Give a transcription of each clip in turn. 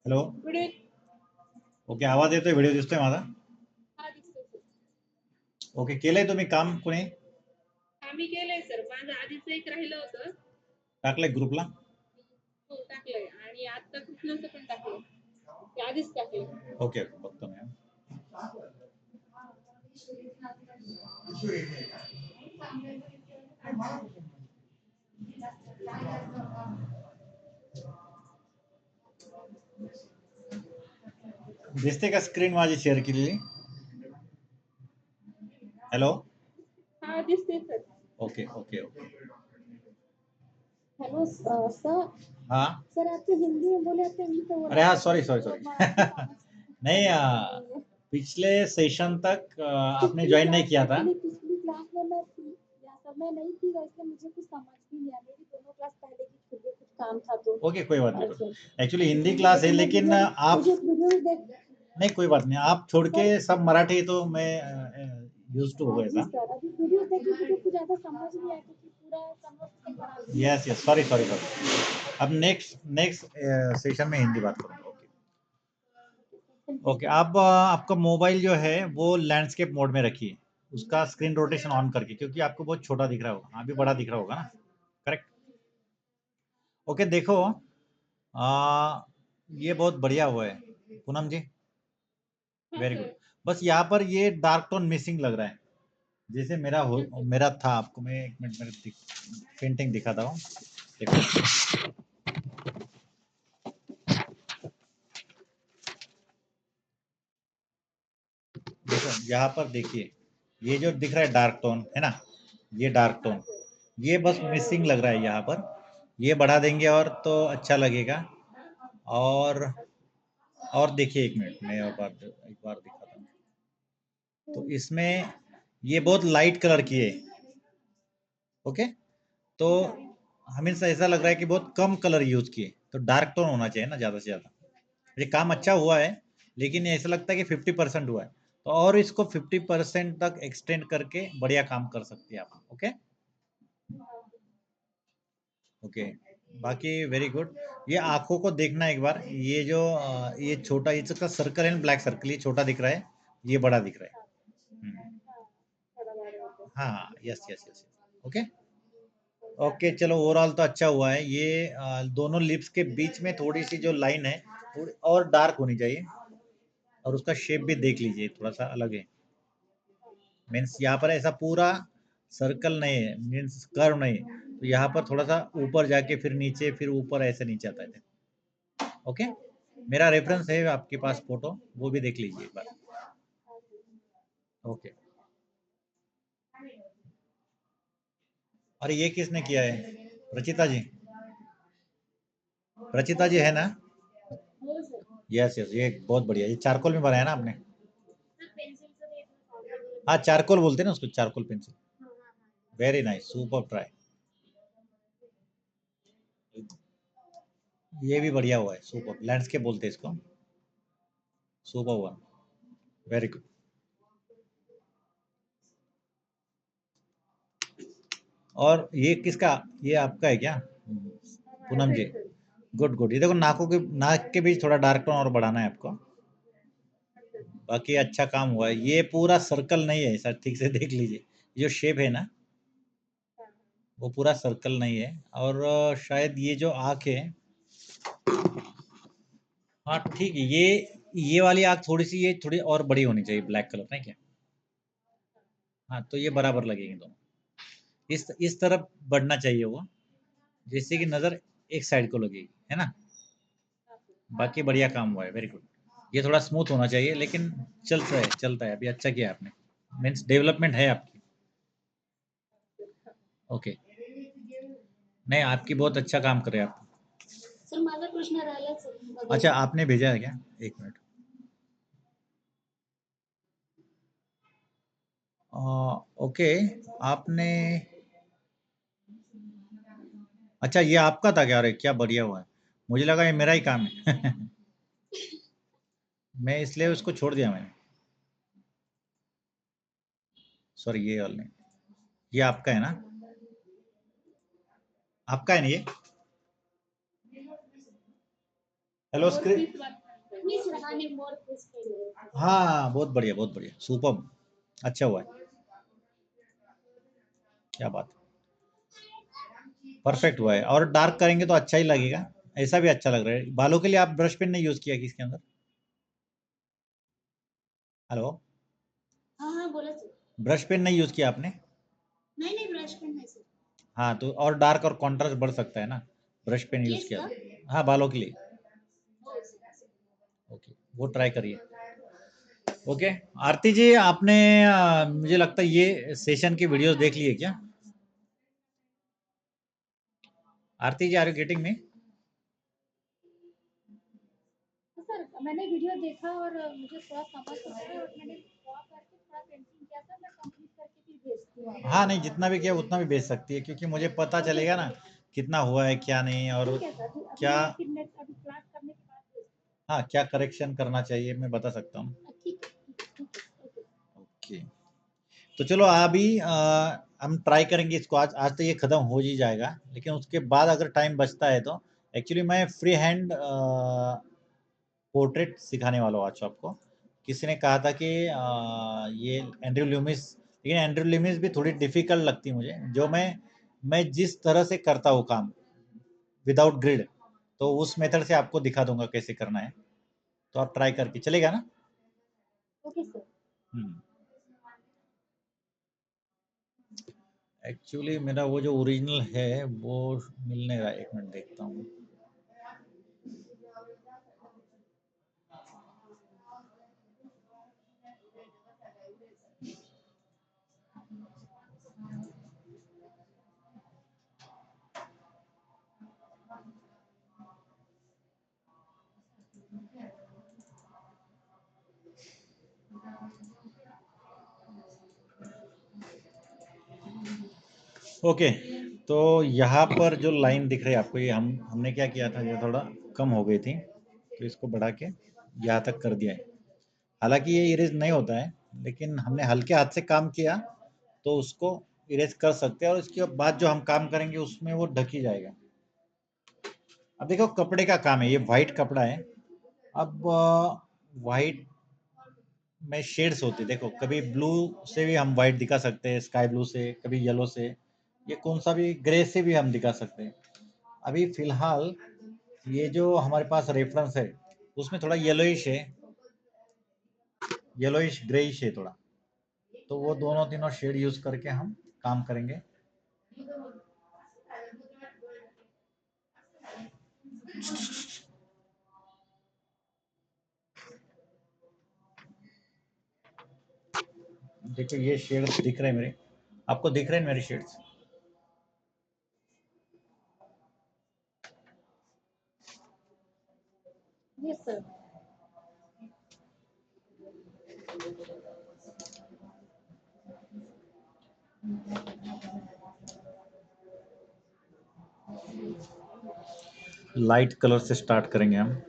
Hello. Video okay, आवाज येतोय? Video दिसतोय माझा? हा दिसतोय सर. ओके, केलंय तुम्ही काम कोणी? आम्ही केलंय सर. माझं आधीच एक राहिलं होतं. टाकलंय ग्रुपला? हो टाकलंय आणि आता कृष्णाचं पण टाकलंय. ते आधीच टाकलंय. ओके, बघतो मी. दिसते का स्क्रीन माझी शेअर केलेली? हॅलो. हा दिसते sir. Okay okay okay. Hello sir. हाँ सर आपको हिंदी में बोले तो हिंदी तो अरे हाँ, सॉरी सॉरी सॉरी नहीं, पिछले सेशन तक आपने ज्वाइन नहीं किया था। पिछली क्लास में मैं थी या सब मैं नहीं थी, वैसे मुझे कुछ समझ भी नहीं आया। मेरी दोनों क्लास पहले की छूट गई, कुछ काम था तो। ओके, कोई बात नहीं। अच्छा। एक्चुअली हिंदी क्लास है, लेकिन आप मुझे वीडियो देख नहीं, कोई बात नहीं, आप छोड़ के सब मराठी, तो मैं यूज टू हो हाँ गया जी था। सर, अभी वीडियो देखी मुझे कुछ ज़्यादा समझ नहीं आया क्योंकि पूरा कन्वर्सेशन बना दिया। Yes yes, sorry sorry sorry. अब नेक्स्ट नेक्स्ट सेशन में हिंदी बात करूंगा। Okay okay. आप आपका मोबाइल जो है वो लैंडस्केप मोड में रखिए, उसका स्क्रीन रोटेशन ऑन करके, क्योंकि आपको बहुत छोटा दिख रहा होगा, अभी बड़ा दिख रहा होगा ना, करेक्ट? ओके, देखो, ये बहुत बढ़िया हुआ है पूनम जी, वेरी गुड। बस यहाँ पर ये डार्क टोन मिसिंग लग रहा है, जैसे मेरा था। आपको मैं एक मिनट मेरे पेंटिंग दिखाता हूँ, देखो। देखो यहाँ पर देखिए, ये जो दिख रहा है डार्क टोन है ना, ये डार्क टोन, ये बस मिसिंग लग रहा है यहाँ पर। ये बढ़ा देंगे और तो अच्छा लगेगा। और देखिए, एक मिनट मैं और एक बार दिखाता हूँ। तो इसमें ये बहुत लाइट कलर की है, ओके? तो हमें ऐसा लग रहा है कि बहुत कम कलर यूज किए, तो डार्क टोन होना चाहिए ना ज़्यादा से ज़्यादा। ये काम अच्छा हुआ है, लेकिन ऐसा लगता है कि 50% हुआ है, तो और इसको 50% तक एक्सटेंड करके बढ़िया काम कर सकते हैं आप। ओके ओके, बाकी वेरी गुड। ये आंखों को देखना एक बार, ये जो ये छोटा, इसका सर्कल है, ब्लैक सर्कल, ये छोटा दिख रहा है, ये बड़ा दिख रहा है। हाँ, yes yes yes, okay okay. चलो, ओवरऑल तो अच्छा हुआ है। ये दोनों लिप्स के बीच में थोड़ी सी जो लाइन है, थोड़ी और डार्क होनी चाहिए, और उसका शेप भी देख लीजिए, थोड़ा सा अलग है। मीन्स यहाँ पर ऐसा पूरा सर्कल नहीं है, मीन्स कर्व नहीं, तो यहाँ पर थोड़ा सा ऊपर जाके फिर नीचे, फिर ऊपर, ऐसे नीचे आता है। ओके, मेरा रेफरेंस है आपके पास फोटो, वो भी देख लीजिए एक बार। ओके, अरे ये किसने किया है? रचिता जी, रचिता जी है ना? यस यस, ये बहुत बढ़िया, ये चारकोल में बनाया ना आपने? हाँ, चारकोल बोलते हैं ना उसको, charcoal pencil. Very nice, super try. ये भी बढ़िया हुआ है, सुपर लैंडस्केप बोलते हैं इसको, सुपर वन, वेरी गुड। और ये किसका, ये आपका है क्या पूनम जी? Good good. ये देखो, नाक के बीच थोड़ा डार्क टोन और बढ़ाना है आपको। बाकी अच्छा काम हुआ है। ये पूरा सर्कल नहीं है सर, ठीक से देख लीजिए, जो शेप है ना, वो पूरा सर्कल नहीं है। और शायद ये जो आँख है, हाँ ठीक है, ये वाली आँख थोड़ी सी, ये थोड़ी और बड़ी होनी चाहिए, ब्लैक कलर नहीं क्या? हाँ, तो ये बराबर लगेंगे दोनों। इस तरफ बढ़ना चाहिए वो, जिससे कि नज़र एक साइड को लगेगी, है ना? बाकी बढ़िया काम हुआ है, वेरी गुड। ये थोड़ा स्मूथ होना चाहिए, लेकिन चलता है, अभी अच्छा किया आपने, मीन्स डेवलपमेंट है आपकी। ओके, नहीं, आपकी बहुत अच्छा काम करे आप। सर माझा प्रश्न राहिला सर. अच्छा, आपने भेजा है क्या? एक मिनट। ओके, आपने, अच्छा ये आपका था क्या? अरे क्या बढ़िया हुआ है, मुझे लगा ये मेरा ही काम है। मैं इसलिए उसको छोड़ दिया मैंने, सॉरी, ये वाला नहीं, ये आपका है ना? आपका है ना ये? Hello screen. हाँ बहुत बढ़िया सुपर, अच्छा हुआ है, क्या बात, परफेक्ट हुआ है। और डार्क करेंगे तो अच्छा ही लगेगा, ऐसा भी अच्छा लग रहा है। बालों के लिए आप ब्रश पेन नहीं यूज किया कि इसके अंदर? हेलो, हाँ हाँ बोला सर। ब्रश पेन नहीं यूज किया आपने? नहीं नहीं ब्रश पेन नहीं सर। हाँ तो और डार्क और कॉन्ट्रास्ट बढ़ सकता है ना, ब्रश पेन यूज केस किया का? तो। हाँ बालों के लिए। ओके वो ट्राई करिए। ओके आरती जी, आपने मुझे लगता है ये सेशन की वीडियोस देख लिए क्या? आरती जी, आर यू गेटिंग मी? तो सर मैंने वीडियो देखा और मुझे थोड़ा समझ तो आया और मैंने ड्रॉ करके थोड़ा पेंटिंग किया था, मैं कंप्लीट करके फिर भेजती हूँ आपको। हाँ नहीं, जितना भी किया उतना भी भेज सकती है, क्योंकि मुझे पता ओके चलेगा सर। ना कितना हुआ है क्या नहीं, और ठीक है सर, अभी क्या, मैं फिर नेक्स्ट अभी क्लास करने के बाद भेजती हाँ क्या करेक्शन करना चाहिए मैं बता सकता हूँ। हूँ। ठीक है ठीक है ओके। ओके तो चलो अभी हम ट्राई करेंगे इसको। आज आज तो ये ख़त्म हो ही जाएगा, लेकिन उसके बाद अगर टाइम बचता है तो एक्चुअली मैं फ्री हैंड पोर्ट्रेट सिखाने वाला हूँ आज आपको। किसी ने कहा था कि ये एंड्रयू लुमिस, लेकिन एंड्रयू लुमिस भी थोड़ी डिफिकल्ट लगती है मुझे, जो मैं जिस तरह से करता हूँ काम विदाउट ग्रिड, तो उस मेथड से आपको दिखा दूंगा कैसे करना है, तो आप ट्राई करके चलेगा ना? Okay sir. एक्चुअली मेरा वो जो ओरिजिनल है वो मिलने रहा है, एक मिनट देखता हूँ। ओके तो यहाँ पर जो लाइन दिख रही है आपको, ये हमने क्या किया था, ये थोड़ा कम हो गई थी, तो इसको बढ़ा के यहाँ तक कर दिया है। हालांकि ये इरेज नहीं होता है, लेकिन हमने हल्के हाथ से काम किया तो उसको इरेज कर सकते हैं, और इसके बाद जो हम काम करेंगे उसमें वो ढक ही जाएगा। अब देखो कपड़े का काम है, ये वाइट कपड़ा है। अब वाइट में शेड्स होती है, देखो कभी ब्लू से भी हम वाइट दिखा सकते हैं, स्काई ब्लू से, कभी येलो से, ये कौन सा भी ग्रे से भी हम दिखा सकते हैं। अभी फिलहाल ये जो हमारे पास रेफरेंस है उसमें थोड़ा येलोइश है, येलोइश ग्रेइश है थोड़ा, तो वो दोनों तीनों शेड यूज करके हम काम करेंगे। देखो ये शेड्स दिख रहे हैं मेरे, आपको दिख रहे हैं मेरे shades? Yes sir. Light colour से स्टार्ट करेंगे हम।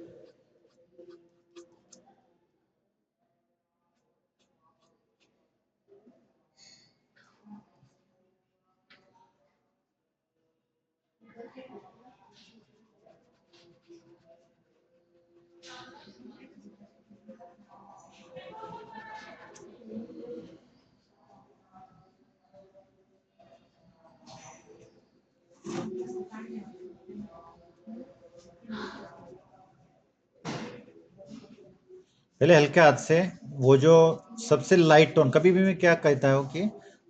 पहले हल्के हाथ से, वो जो सबसे लाइट टोन, कभी भी मैं क्या कहता हूँ कि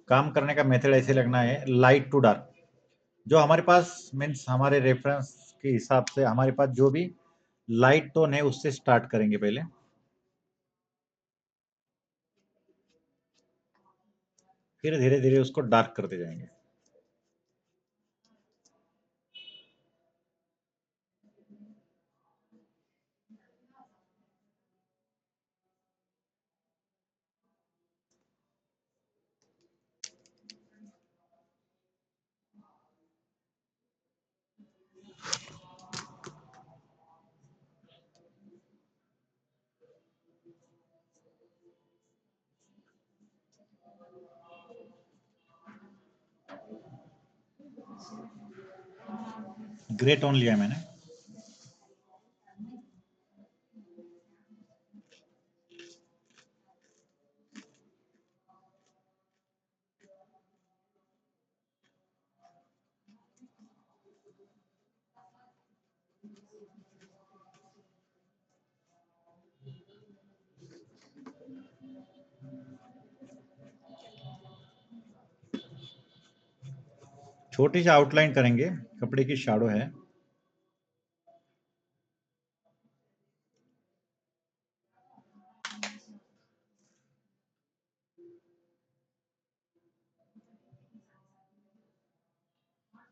काम करने का मेथड ऐसे लगना है, लाइट टू डार्क। जो हमारे पास मीन्स हमारे रेफरेंस के हिसाब से हमारे पास जो भी लाइट टोन है उससे स्टार्ट करेंगे पहले, फिर धीरे धीरे उसको डार्क करते जाएंगे। ग्रे टोन लिया मैंने। छोटी सी आउटलाइन करेंगे, कपड़े की शैडो है।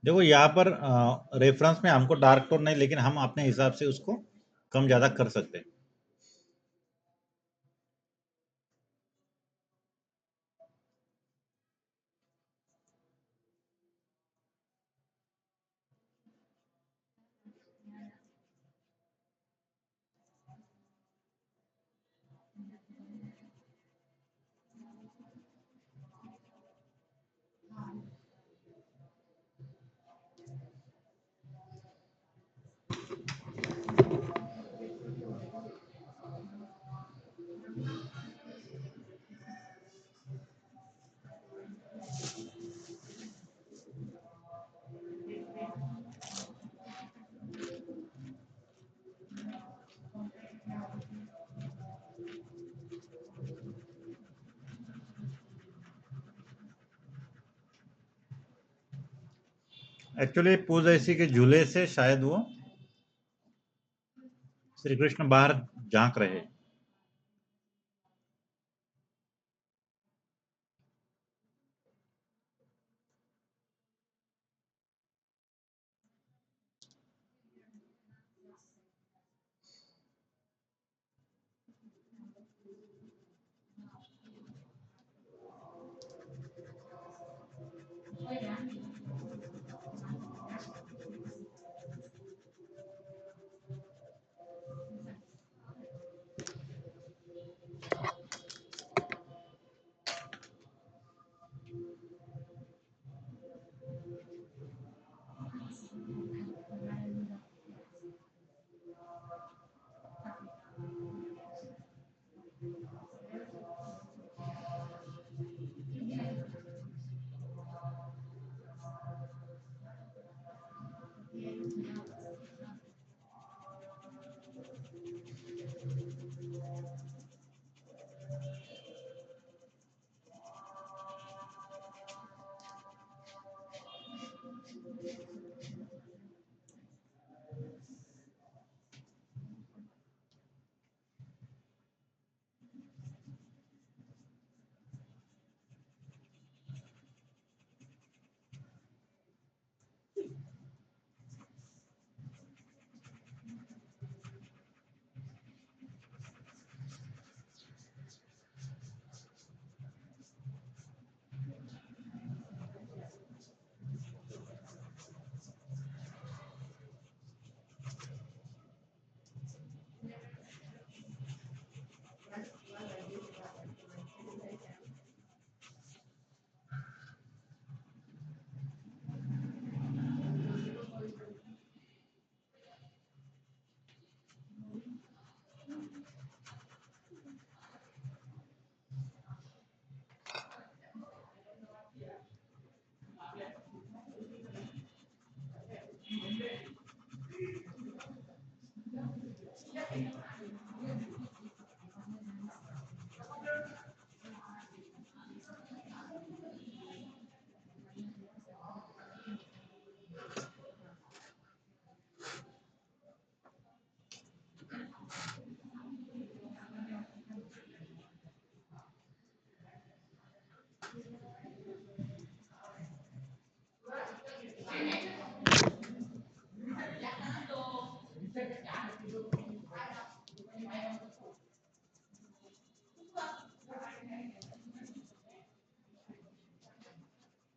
देखो यहाँ पर रेफरेंस में हमको डार्क टोन नहीं, लेकिन हम अपने हिसाब से उसको कम ज्यादा कर सकते हैं। एक्चुअली पूज ऐसी के झूले से शायद वो श्री कृष्ण बाहर झांक रहे।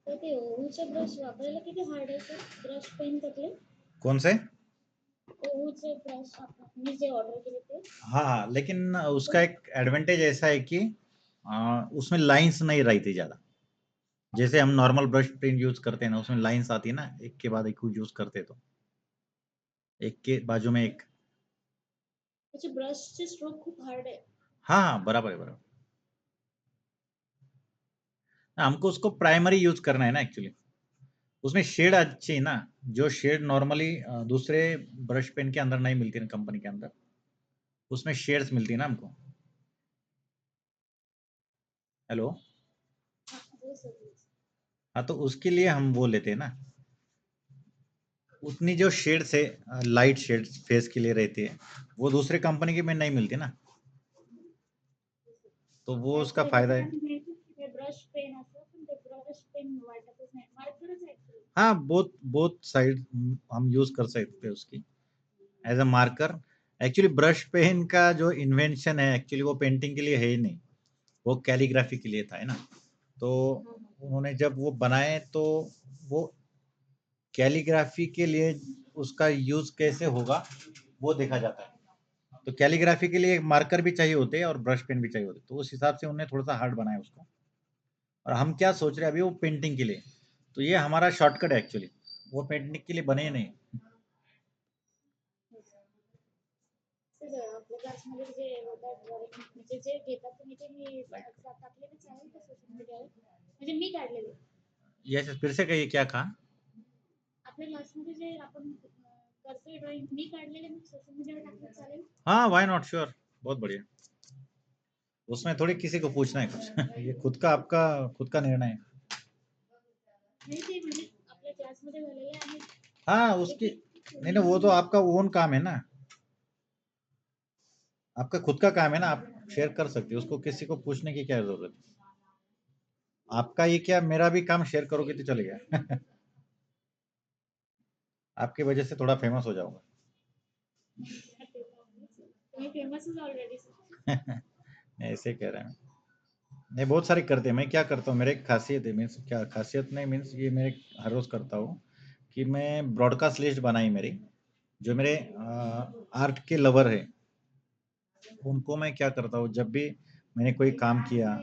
तर ते ओहूचे ब्रश वापरायला किती हार्ड आहे सर ब्रश पेन त्यातले? कौन से? ओहूचे ब्रश मी जे ऑर्डर केले ते। हाँ, लेकिन उसका एक एडवांटेज ऐसा है कि उसमें लाइंस नहीं रहती ज्यादा। जैसे हम नॉर्मल ब्रश पेन यूज करते हैं ना, उसमें लाइंस आती है ना, एक के बाद एक यूज करते तो एक के बाजू में एक। त्याचे ब्रशचे स्ट्रोक खूप हार्ड आहे। हाँ, बराबर है, बराबर। हमको उसको प्राइमरी यूज करना है ना एक्चुअली। उसमें शेड अच्छी है ना, जो शेड नॉर्मली दूसरे ब्रश पेन के अंदर नहीं मिलती है कंपनी के अंदर, उसमें शेड्स मिलती है ना हमको। हेलो। वो सब हाँ, तो उसके लिए हम वो लेते हैं ना, उतनी जो शेड्स है, लाइट शेड्स फेस के लिए रहती है, वो दूसरे कंपनी के में नहीं मिलती ना, तो वो उसका ऍक्च्युली फायदा कसं है। आहे माहिती आहे, ते ब्रश पेन असतं पण ते ब्रश पेन वाटतच नाही, मार्करच ऍक्च्युली. हाँ, बोथ बोथ साइड हम यूज कर सकते हैं उसकी as a marker. Actually brush pen का जो इन्वेंशन है, एक्चुअली वो पेंटिंग के लिए है ही नहीं, वो कैलीग्राफी के लिए था, है ना। तो उन्होंने जब वो बनाए तो वो कैलीग्राफी के लिए उसका यूज कैसे होगा वो देखा जाता है। तो कैलीग्राफी के लिए एक मार्कर भी चाहिए होते हैं और ब्रश पेन भी चाहिए होते हैं, तो उस हिसाब से उन्होंने थोड़ा सा हार्ड बनाया उसको। और हम क्या सोच रहे हैं अभी, वो पेंटिंग के लिए, तो ये हमारा शॉर्टकट है एक्चुअली, वो पेंटिंग के लिए बने ही नहीं। सर आपल्या क्लासमध्ये जे होतात म्हणजे जे घेतात तुम्ही ते मी टाकलेले चालेल का सोशल मीडियावर, म्हणजे मी काढलेले. यस, फिर से कहिए, क्या कहा? आपल्या क्लासमध्ये जे आपण करतोय ड्रॉइंग मी काढलेले मी सोशल मीडियावर टाकले चालेल. हाँ, व्हाई नॉट, श्योर, बहुत बढ़िया। उसमें थोड़ी किसी को पूछना है कुछ ये खुद का, आपका खुद का निर्णय है। नाही ते म्हणजे आपल्या क्लासमध्ये झालेले आहे. हाँ, उसकी नहीं ना, वो तो आपका ओन काम है ना, आपका खुद का काम है ना, आप शेयर कर सकते हो, उसको किसी को पूछने की क्या जरूरत है। आपका ये क्या, मेरा भी काम शेयर करोगे तो चलेगा आपकी वजह से थोड़ा फेमस हो जाऊंगा तुम्ही फेमसच ऑलरेडी सर. ऐसे कह रहे हैं। नहीं, बहुत सारे करते हैं, मैं क्या करता हूँ, मेरे एक खासियत है, मीन्स क्या खासियत नहीं, मीन्स ये मैं हर रोज करता हूँ कि मैं ब्रॉडकास्ट लिस्ट बनाई मेरी, जो मेरे आर्ट के लवर है, उनको मैं क्या करता हूँ, जब भी मैंने कोई काम किया,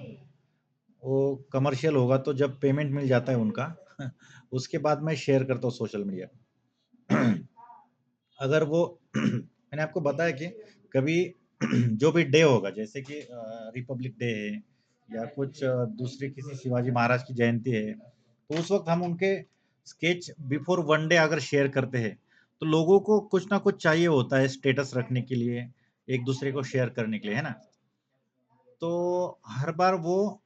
वो कमर्शियल होगा तो जब पेमेंट मिल जाता है उनका उसके बाद मैं शेयर करता हूँ सोशल मीडिया अगर वो मैंने आपको बताया कि कभी जो भी डे होगा, जैसे कि रिपब्लिक डे है या कुछ दूसरी किसी शिवाजी महाराज की जयंती है, तो उस वक्त हम उनके स्केच बिफोर वन डे अगर शेयर करते हैं, तो लोगों को कुछ ना कुछ चाहिए होता है स्टेटस रखने के लिए, एक दूसरे को शेयर करने के लिए, है ना। तो हर बार वो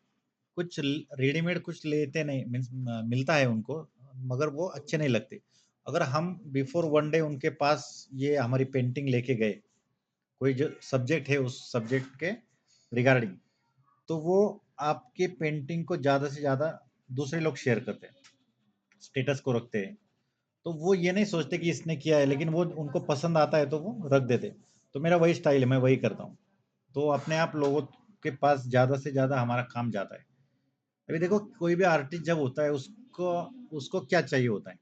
कुछ रेडीमेड कुछ लेते नहीं, मीन्स मिलता है उनको, मगर वो अच्छे नहीं लगते। अगर हम बिफोर वन डे उनके पास ये हमारी पेंटिंग लेके गए, कोई जो सब्जेक्ट है उस सब्जेक्ट के रिगार्डिंग, तो वो आपके पेंटिंग को ज्यादा से ज्यादा दूसरे लोग शेयर करते हैं, स्टेटस को रखते हैं। तो वो ये नहीं सोचते कि इसने किया है, लेकिन वो उनको पसंद आता है तो वो रख देते। तो मेरा वही स्टाइल है, मैं वही करता हूँ। तो अपने आप लोगों के पास ज्यादा से ज्यादा हमारा काम जाता है। अभी देखो, कोई भी आर्टिस्ट जब होता है, उसको उसको क्या चाहिए होता है,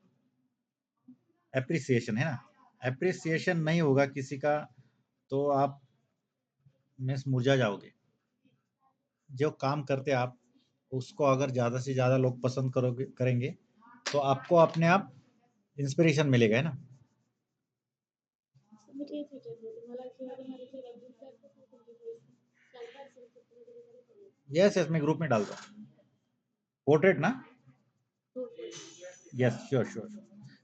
एप्रिसिएशन, है ना। एप्रिसिएशन नहीं होगा किसी का, तो आप मिस मुरझा जाओगे। जो काम करते आप, उसको अगर ज्यादा से ज्यादा लोग पसंद करोगे करेंगे, तो आपको अपने आप इंस्पिरेशन मिलेगा, है ना। मी तेच विचारलं तुम्हाला शिवाजी महाराजच्या रघुवंशाचं चालतं असेल तर तुम्ही कधीतरी यस यस, मैं ग्रुप में डालता हूँ, पोर्ट्रेट ना। हो. Yes, sure sure.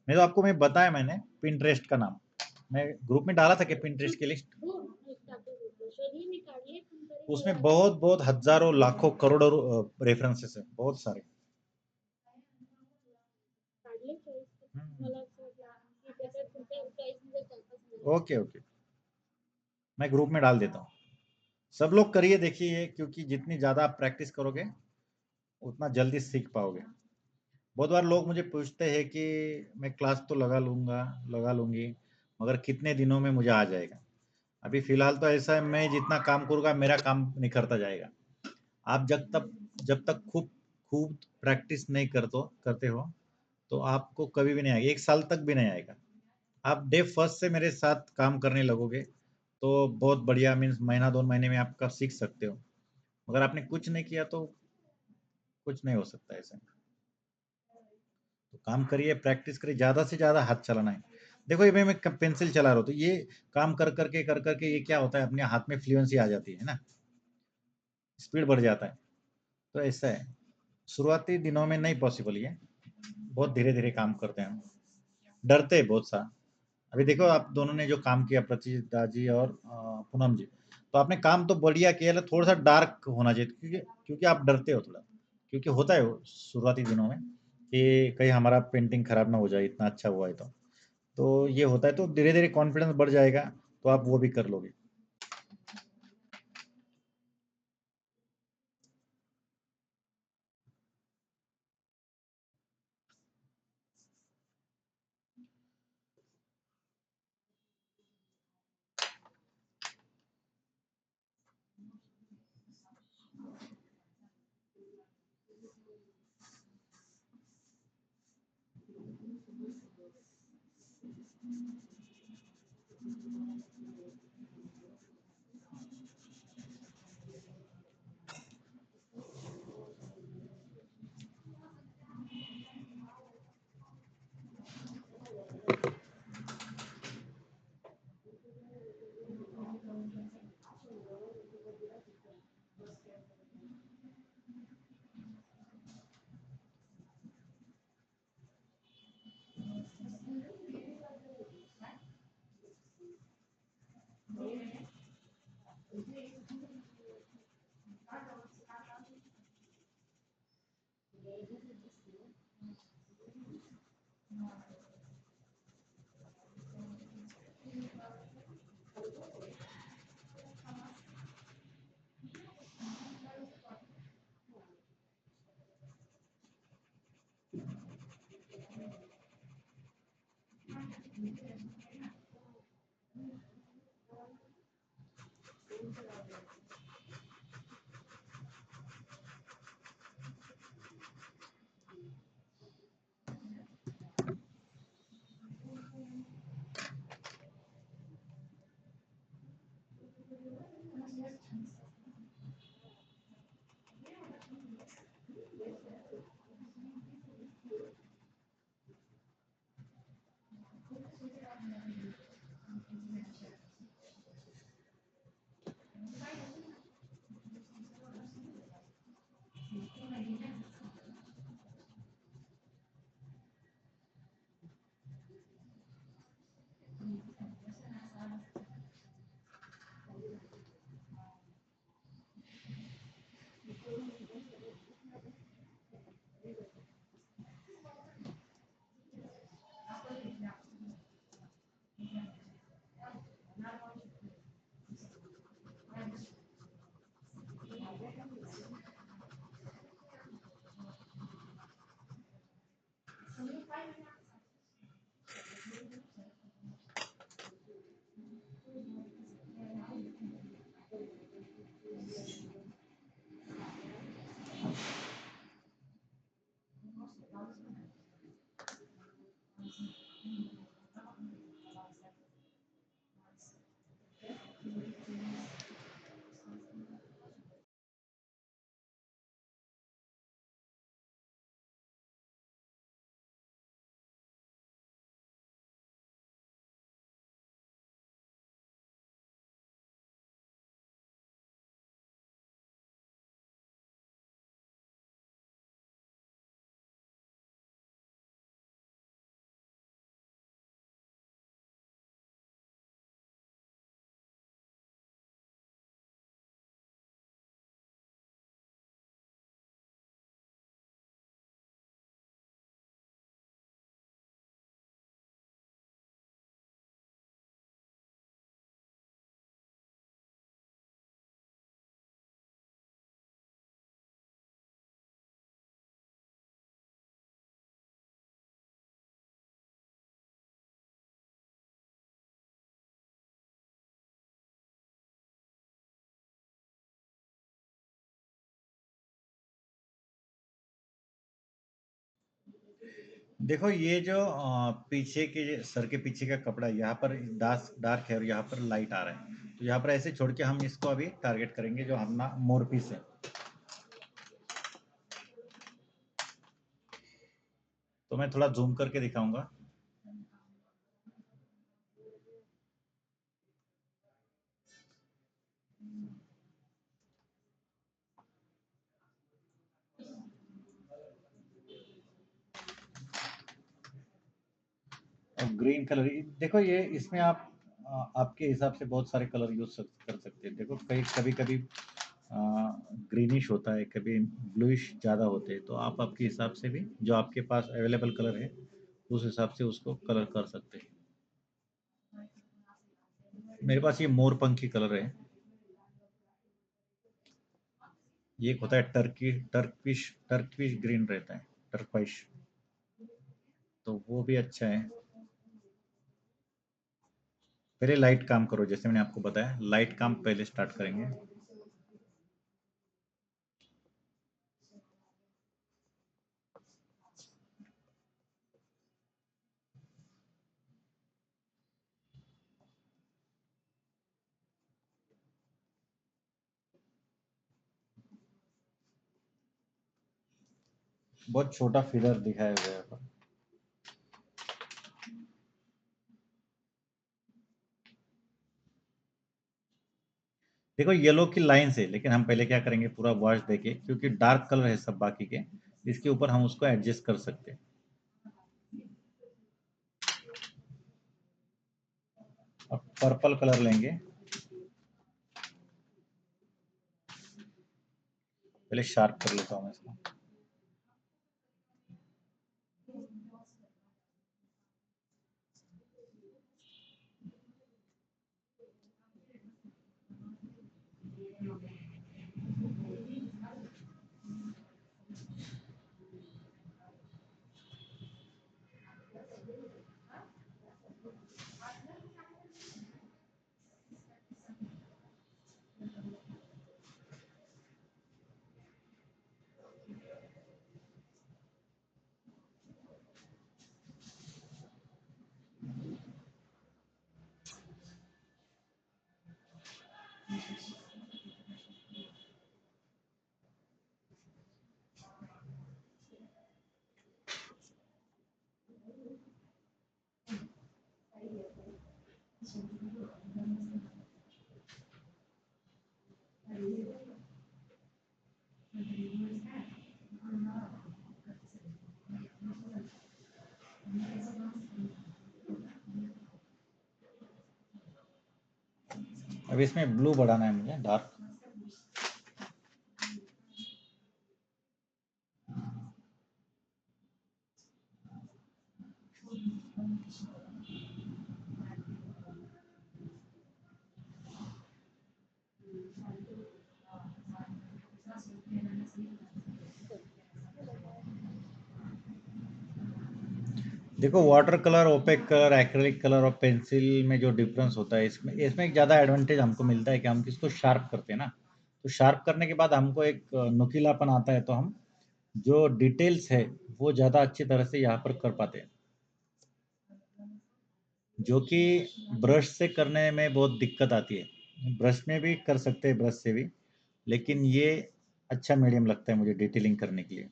मैं तो आपको मैं बताया मैंने पिंटरेस्ट का नाम, मैं ग्रुप में डाला था कि पिंटरेस्ट की लिस्ट, हो, टाकलं शोधले मी काढले पण तरी उसमें मला बहुत बहुत हजारों लाखों करोड़ों रेफरेंसेस है, बहुत सारे। काढले चॉईस मला असं वाटलं की त्याच्यात तुमच्या चॉईसमध्ये चालतच नाही. ओके ओके, मैं ग्रुप में डाल देता हूँ। सब लोग करिए, देखिए, क्योंकि जितनी ज्यादा आप प्रैक्टिस करोगे उतना जल्दी सीख पाओगे। बहुत बार लोग मुझे पूछते हैं कि मैं क्लास तो लगा लूंगी, मगर कितने दिनों में मुझे आ जाएगा। अभी फिलहाल तो ऐसा है, मैं जितना काम करूंगा मेरा काम निखरता जाएगा। आप जब तक खूब खूब प्रैक्टिस नहीं करते हो, तो आपको कभी भी नहीं आएगा, एक साल तक भी नहीं आएगा। आप डे फर्स्ट से मेरे साथ काम करने लगोगे तो बहुत बढ़िया, मीन्स महीना 2 महीने में आपका सीख सकते हो। मगर आपने कुछ नहीं किया तो कुछ नहीं हो सकता ऐसे। तो काम करिए, प्रैक्टिस करिए, ज्यादा से ज्यादा हाथ चलाना है। देखो, ये मैं पेंसिल चला रहा हूँ, तो ये काम कर करके ये क्या होता है, अपने हाथ में फ्लुएंसी आ जाती है ना, स्पीड बढ़ जाता है। तो ऐसा है, शुरुआती दिनों में नहीं पॉसिबल ये, बहुत धीरे-धीरे काम करते हैं हम, डरते हैं बहुत सा। अभी देखो आप दोनों ने जो काम किया प्रतिदा जी और पूनम जी, तो आपने काम तो बढ़िया किया है, थोड़ा-सा डार्क होना चाहिए क्योंकि क्योंकि आप डरते हो थोड़ा, क्योंकि होता है वो शुरुआती दिनों में कि कहीं हमारा पेंटिंग खराब ना हो जाए, इतना अच्छा हुआ है तो। तो ये होता है, तो धीरे-धीरे कॉन्फिडेंस बढ़ जाएगा, तो आप वो भी कर लोगे। देखो ये जो पीछे के सर के पीछे का कपड़ा यहाँ पर डार्क डार्क है और यहाँ पर लाइट आ रहा है, तो यहाँ पर ऐसे छोड़ के हम इसको अभी टारगेट करेंगे जो अपना मोर पीस है। तो मैं थोड़ा जूम करके दिखाऊंगा। और ग्रीन कलर देखो, ये इसमें आप आपके हिसाब से बहुत सारे कलर यूज कर सकते हैं। देखो कभी कभी ग्रीनिश होता है, कभी ब्लूइश ज़्यादा होते हैं, तो आप आपके हिसाब से भी जो आपके पास अवेलेबल कलर है उस हिसाब से उसको कलर कर सकते हैं। मेरे पास ये मोरपंखी कलर है। ये एक होता है टर्किश ग्रीन रहता है, टर्क्वाइश, तो वो भी अच्छा है। पहले लाइट काम करो, जैसे मैंने आपको बताया, लाइट काम पहले स्टार्ट करेंगे। बहुत छोटा फिगर दिखाया गया है यहाँ पर। देखो येलो की लाइन से, लेकिन हम पहले क्या करेंगे, पूरा वॉश देके, क्योंकि डार्क कलर है सब बाकी के, इसके ऊपर हम उसको एडजस्ट कर सकते हैं। अब पर्पल कलर लेंगे, पहले शार्प कर लेता हूँ इसको। अब इसमें ब्लू बढ़ाना है मुझे, डार्क। देखो water colour, opaque colour, acrylic colour और पेंसिल में जो डिफरेंस होता है, इसमें इसमें एक ज़्यादा एडवांटेज हमको मिलता है कि हम किसको शार्प करते हैं ना, तो शार्प करने के बाद हमको एक नुकीलापन आता है, तो हम जो डिटेल्स है वो ज़्यादा अच्छी तरह से यहाँ पर कर पाते हैं, जो कि ब्रश से करने में बहुत दिक्कत आती है। ब्रश में भी कर सकते हैं, ब्रश से भी, लेकिन ये अच्छा मीडियम लगता है मुझे डिटेलिंग करने के लिए।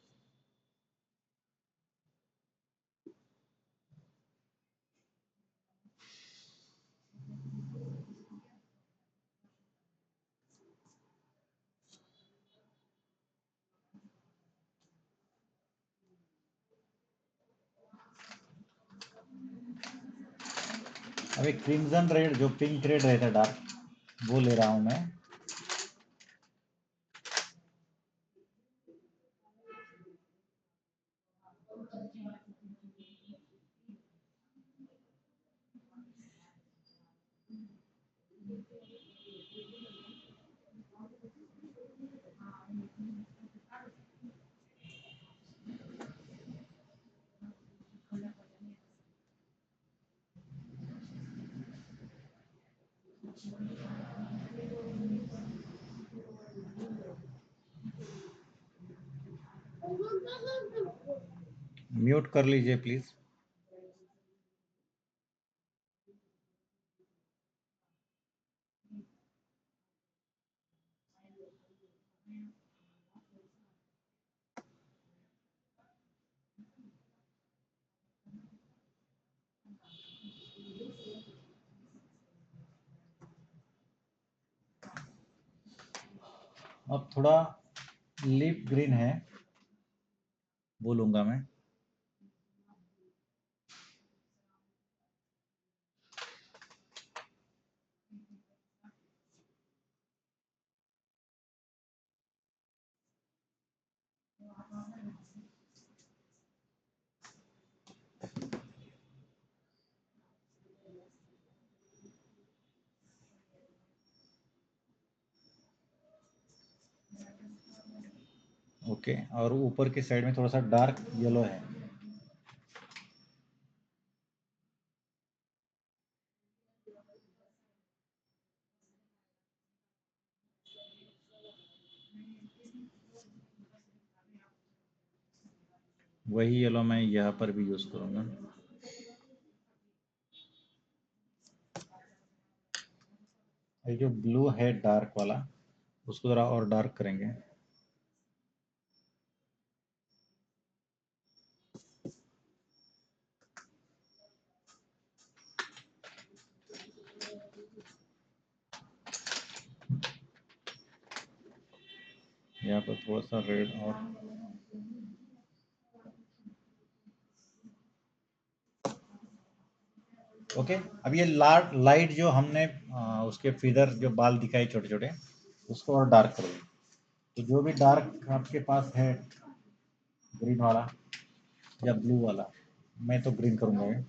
अभी क्रिम्सन रेड, जो पिंक रेड रहता है डार्क, वो ले रहा हूँ मैं। म्यूट कर लीजिए प्लीज। अब थोड़ा लीफ ग्रीन है, वो लूंगा मैं। ओके, और ऊपर की साइड में थोड़ा सा डार्क येलो है। वही येलो मैं यहाँ पर भी यूज करूंगा। ये जो ब्लू है डार्क वाला, उसको जरा और डार्क करेंगे। यहाँ पर थोड़ा सा रेड और ओके। अब ये लाइट जो हमने उसके फीदर जो बाल दिखाए छोटे छोटे, उसको और डार्क करो। तो जो भी डार्क आपके पास है, ग्रीन वाला या ब्लू वाला, मैं तो ग्रीन करूंगा ये।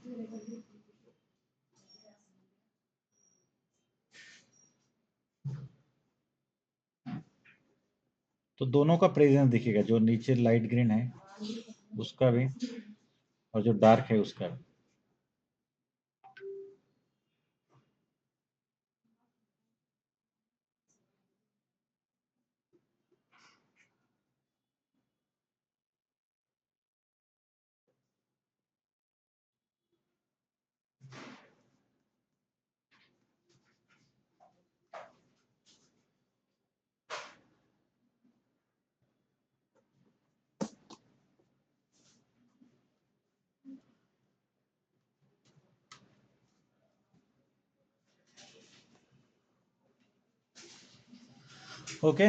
तो दोनों का प्रेजेंस दिखेगा, जो नीचे लाइट ग्रीन है उसका भी, और जो डार्क है उसका भी। ओके,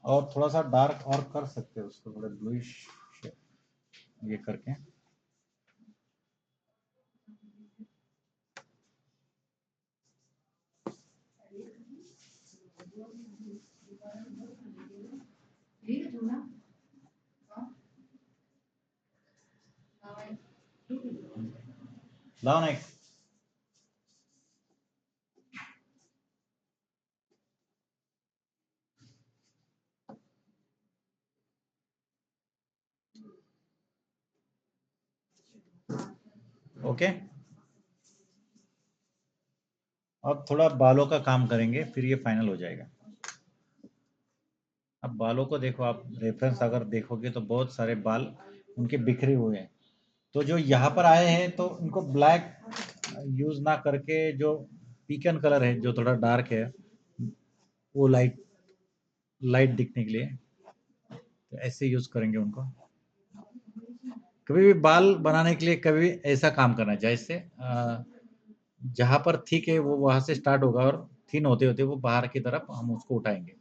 और थोड़ा सा डार्क और कर सकते हैं उसको, थोड़ा ब्लूइश ये करके। लाओ ना एक। ओके, अब थोड़ा बालों का काम करेंगे, फिर ये फाइनल हो जाएगा। अब बालों को देखो, आप रेफरेंस अगर देखोगे तो बहुत सारे बाल उनके बिखरे हुए हैं। तो जो यहाँ पर आए हैं तो उनको ब्लैक यूज ना करके, जो पीकन कलर है जो थोड़ा डार्क है, वो लाइट लाइट दिखने के लिए, तो ऐसे यूज करेंगे उनको। कभी भी बाल बनाने के लिए कभी भी ऐसा काम करना चाहिए, जैसे जहां पर थिक है वो वहां से स्टार्ट होगा, और थिन होते होते वो बाहर की तरफ हम उसको उठाएंगे।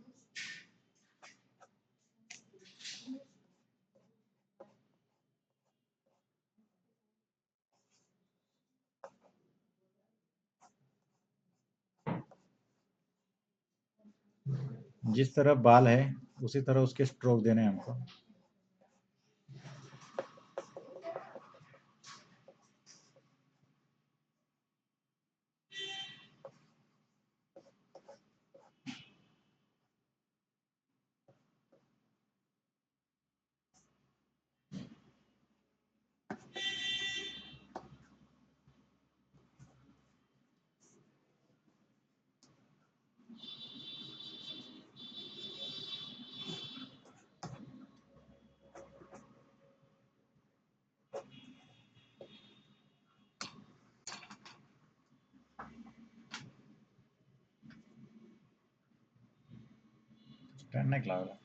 जिस तरह बाल है उसी तरह उसके स्ट्रोक देने हैं हमको। स्टैंड लागला।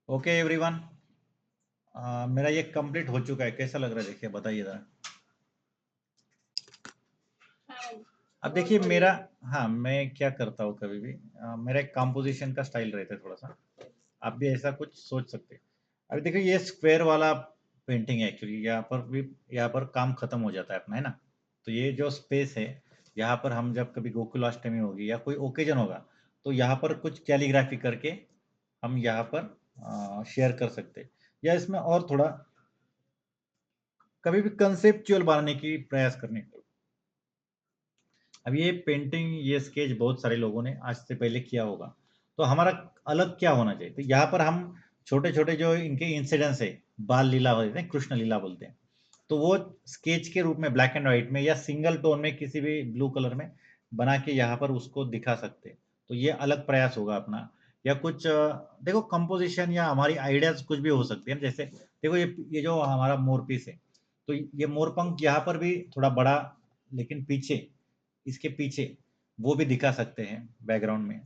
ओके एवरीवन, मेरा ये कंप्लीट हो चुका है। कैसा लग रहा है देखिए, बताइए जरा। अब देखिए मेरा, हाँ मैं क्या करता हूँ कभी भी, मेरा एक कंपोजिशन का स्टाइल रहता है थोड़ा सा। आप भी ऐसा कुछ सोच सकते हैं। अभी देखिए ये स्क्वायर वाला पेंटिंग है एक्चुअली, यहाँ पर भी, यहाँ पर काम खत्म हो जाता है अपना, है ना। तो ये जो स्पेस है, यहाँ पर हम जब कभी गोकुलाष्टमी होगी या कोई ओकेजन होगा, तो यहाँ पर कुछ कैलीग्राफी करके हम यहाँ पर शेयर कर सकते हैं, या इसमें और थोड़ा कभी भी कंसेप्चुअल बनाने की प्रयास करने का। अब ये पेंटिंग, ये स्केच बहुत सारे लोगों ने आज से पहले किया होगा, तो हमारा अलग क्या होना चाहिए? तो यहाँ पर हम छोटे छोटे जो इनके इंसिडेंट्स है, बाल लीला बोलते हैं, कृष्ण लीला बोलते हैं, तो वो स्केच के रूप में ब्लैक एंड व्हाइट में या सिंगल टोन में किसी भी ब्लू कलर में बना के यहाँ पर उसको दिखा सकते हैं। तो ये अलग प्रयास होगा अपना। या कुछ देखो कंपोजिशन या हमारी आइडियाज कुछ भी हो सकती है, जैसे देखो ये जो हमारा मोर पीस है, तो ये मोरपंख यहाँ पर भी थोड़ा बड़ा, लेकिन पीछे, इसके पीछे वो भी दिखा सकते हैं बैकग्राउंड में।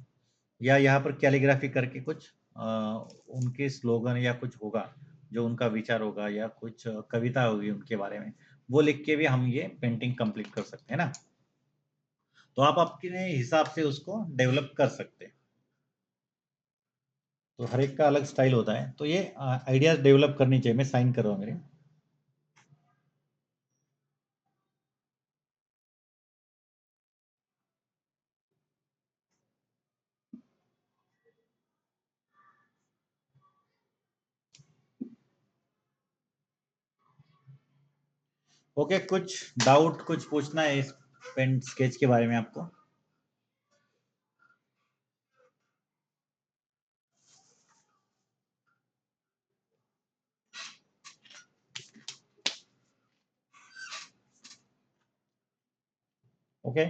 या यहाँ पर कैलीग्राफी करके कुछ उनके स्लोगन या कुछ होगा, जो उनका विचार होगा, या कुछ कविता होगी उनके बारे में, वो लिख के भी हम ये पेंटिंग कंप्लीट कर सकते हैं ना। तो आप अपने हिसाब से उसको डेवलप कर सकते हैं। तो हर एक का अलग स्टाइल होता है, तो ये आइडियाज डेवलप करनी चाहिए। मैं साइन कर रहा हूँ मेरे। ओके, कुछ डाउट, कुछ पूछना है इस पेन स्केच के बारे में आपको? ओके,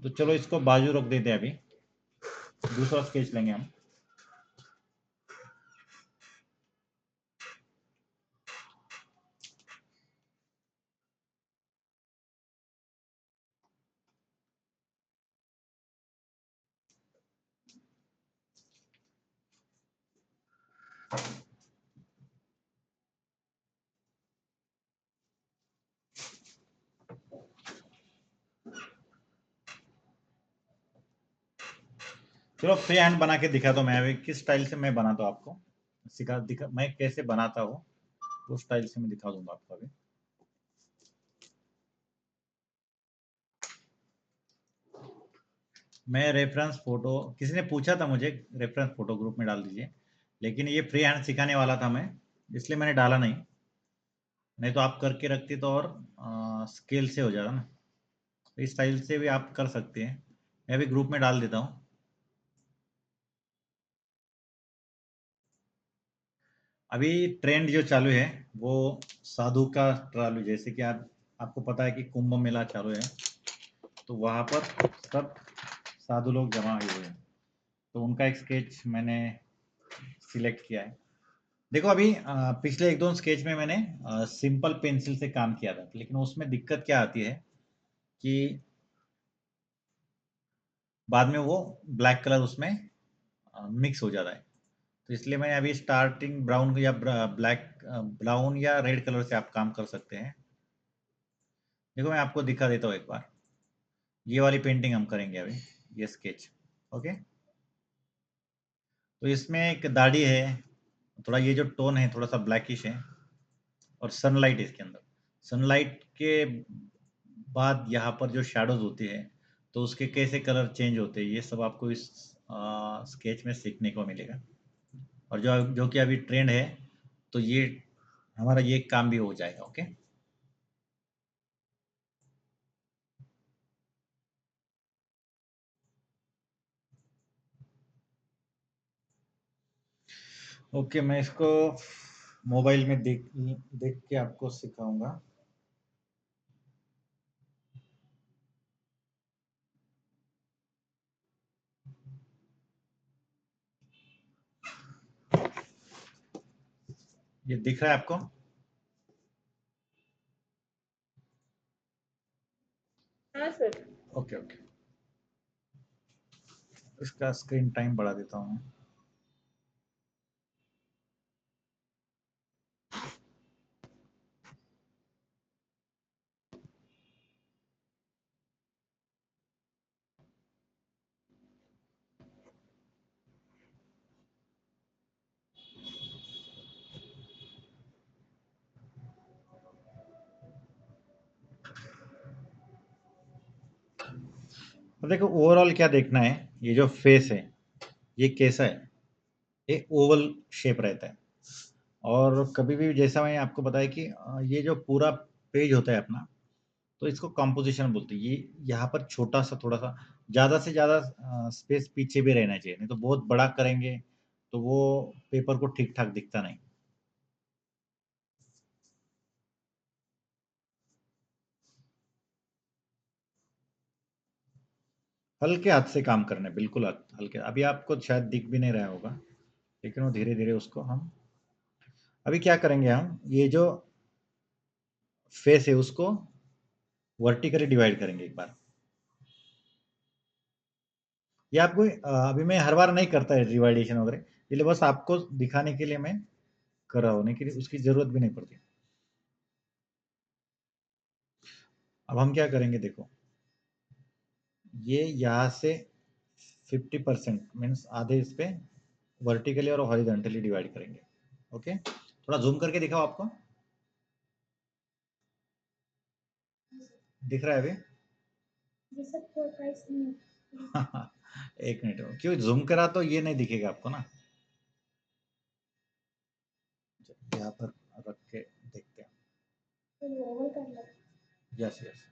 तो चलो इसको बाजू रख देते हैं। अभी दूसरा स्केच लेंगे हम। चलो फ्री हैंड बना के दिखा दो। मैं अभी किस स्टाइल से मैं बनाता हूँ आपको सिखा, दिखा मैं कैसे बनाता हूँ, उस स्टाइल से मैं दिखा दूंगा आपको अभी। मैं रेफरेंस फोटो, किसी ने पूछा था मुझे रेफरेंस फोटो ग्रुप में डाल दीजिए, लेकिन ये फ्री हैंड सिखाने वाला था मैं, इसलिए मैंने डाला नहीं। नहीं तो आप करके रखती तो और स्केल से हो जाएगा ना। तो इस स्टाइल से भी आप कर सकते हैं। मैं अभी ग्रुप में डाल देता हूँ। अभी ट्रेंड जो चालू है वो साधु का चालू, जैसे कि आपको पता है कि कुंभ मेला चालू है, तो वहाँ पर सब साधु लोग जमा हुए हैं। तो उनका एक स्केच मैंने सिलेक्ट किया है। देखो अभी पिछले एक दो स्केच में मैंने सिंपल पेंसिल से काम किया था, लेकिन उसमें दिक्कत क्या आती है कि बाद में वो ब्लैक कलर उसमें मिक्स हो जाता है। तो इसलिए मैंने अभी स्टार्टिंग ब्राउन या ब्लैक, ब्राउन या रेड कलर से आप काम कर सकते हैं। देखो मैं आपको दिखा देता हूँ एक बार। ये वाली पेंटिंग हम करेंगे अभी, ये स्केच। ओके, तो इसमें एक दाढ़ी है, थोड़ा ये जो टोन है थोड़ा सा ब्लैकिश है, और सनलाइट इसके अंदर। सनलाइट के बाद यहाँ पर जो शैडोज होती है, तो उसके कैसे कलर चेंज होते हैं, ये सब आपको इस स्केच में सीखने को मिलेगा। और जो जो कि अभी ट्रेंड है, तो ये हमारा ये काम भी हो जाएगा। ओके, ओके, मैं इसको मोबाइल में देख देख के आपको सिखाऊंगा। ये दिख रहा है आपको? हाँ सर। ओके ओके, इसका स्क्रीन टाइम बढ़ा देता हूँ मैं। तो देखो ओवरऑल क्या देखना है, ये जो फेस है ये कैसा है, ये ओवल शेप रहता है। और कभी भी जैसा मैंने आपको बताया कि ये जो पूरा पेज होता है अपना, तो इसको कंपोजिशन बोलते हैं। ये यहाँ पर छोटा सा थोड़ा सा ज़्यादा से ज़्यादा स्पेस पीछे भी रहना चाहिए, नहीं तो बहुत बड़ा करेंगे तो वो पेपर को ठीक ठाक दिखता नहीं। हल्के हाथ से काम करना है, बिल्कुल हल्के। अभी आपको शायद दिख भी नहीं रहा होगा, लेकिन वो धीरे धीरे उसको हम अभी क्या करेंगे, हम ये जो फेस है उसको वर्टिकली डिवाइड करेंगे एक बार। ये आपको अभी मैं हर बार नहीं करता है डिवाइडेशन वगैरह, इसलिए बस आपको दिखाने के लिए मैं कर रहा हूँ, नहीं कि उसकी जरूरत भी नहीं पड़ती। अब हम क्या करेंगे, देखो ये यहाँ से 50% मीन्स आधे इस पे वर्टिकली और हॉरिजॉन्टली डिवाइड करेंगे। ओके, थोड़ा जूम करके दिखाओ, आपको दिख रहा है अभी? ये सब तो प्राइस नहीं है। एक मिनट, क्यों जूम करा तो ये नहीं दिखेगा आपको ना, यहाँ पर रख के देखते हैं। तो ये ओवल कर लो। यस यस,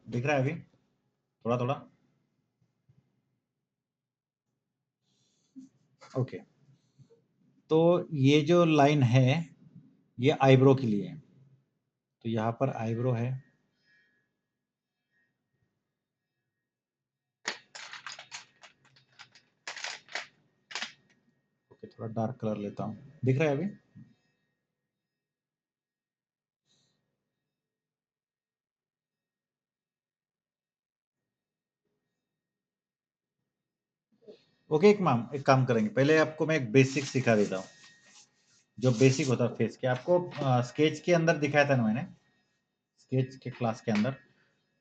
दिख रहा है अभी थोड़ा थोड़ा? ओके, तो ये जो लाइन है ये आईब्रो के लिए है, तो यहाँ पर आईब्रो है। ओके, थोड़ा डार्क कलर लेता हूँ, दिख रहा है अभी? ओके, एक काम करेंगे, पहले आपको मैं एक बेसिक सिखा देता हूँ। जो बेसिक होता है फेस के, आपको स्केच के अंदर दिखाया था ना मैंने, स्केच के क्लास के अंदर।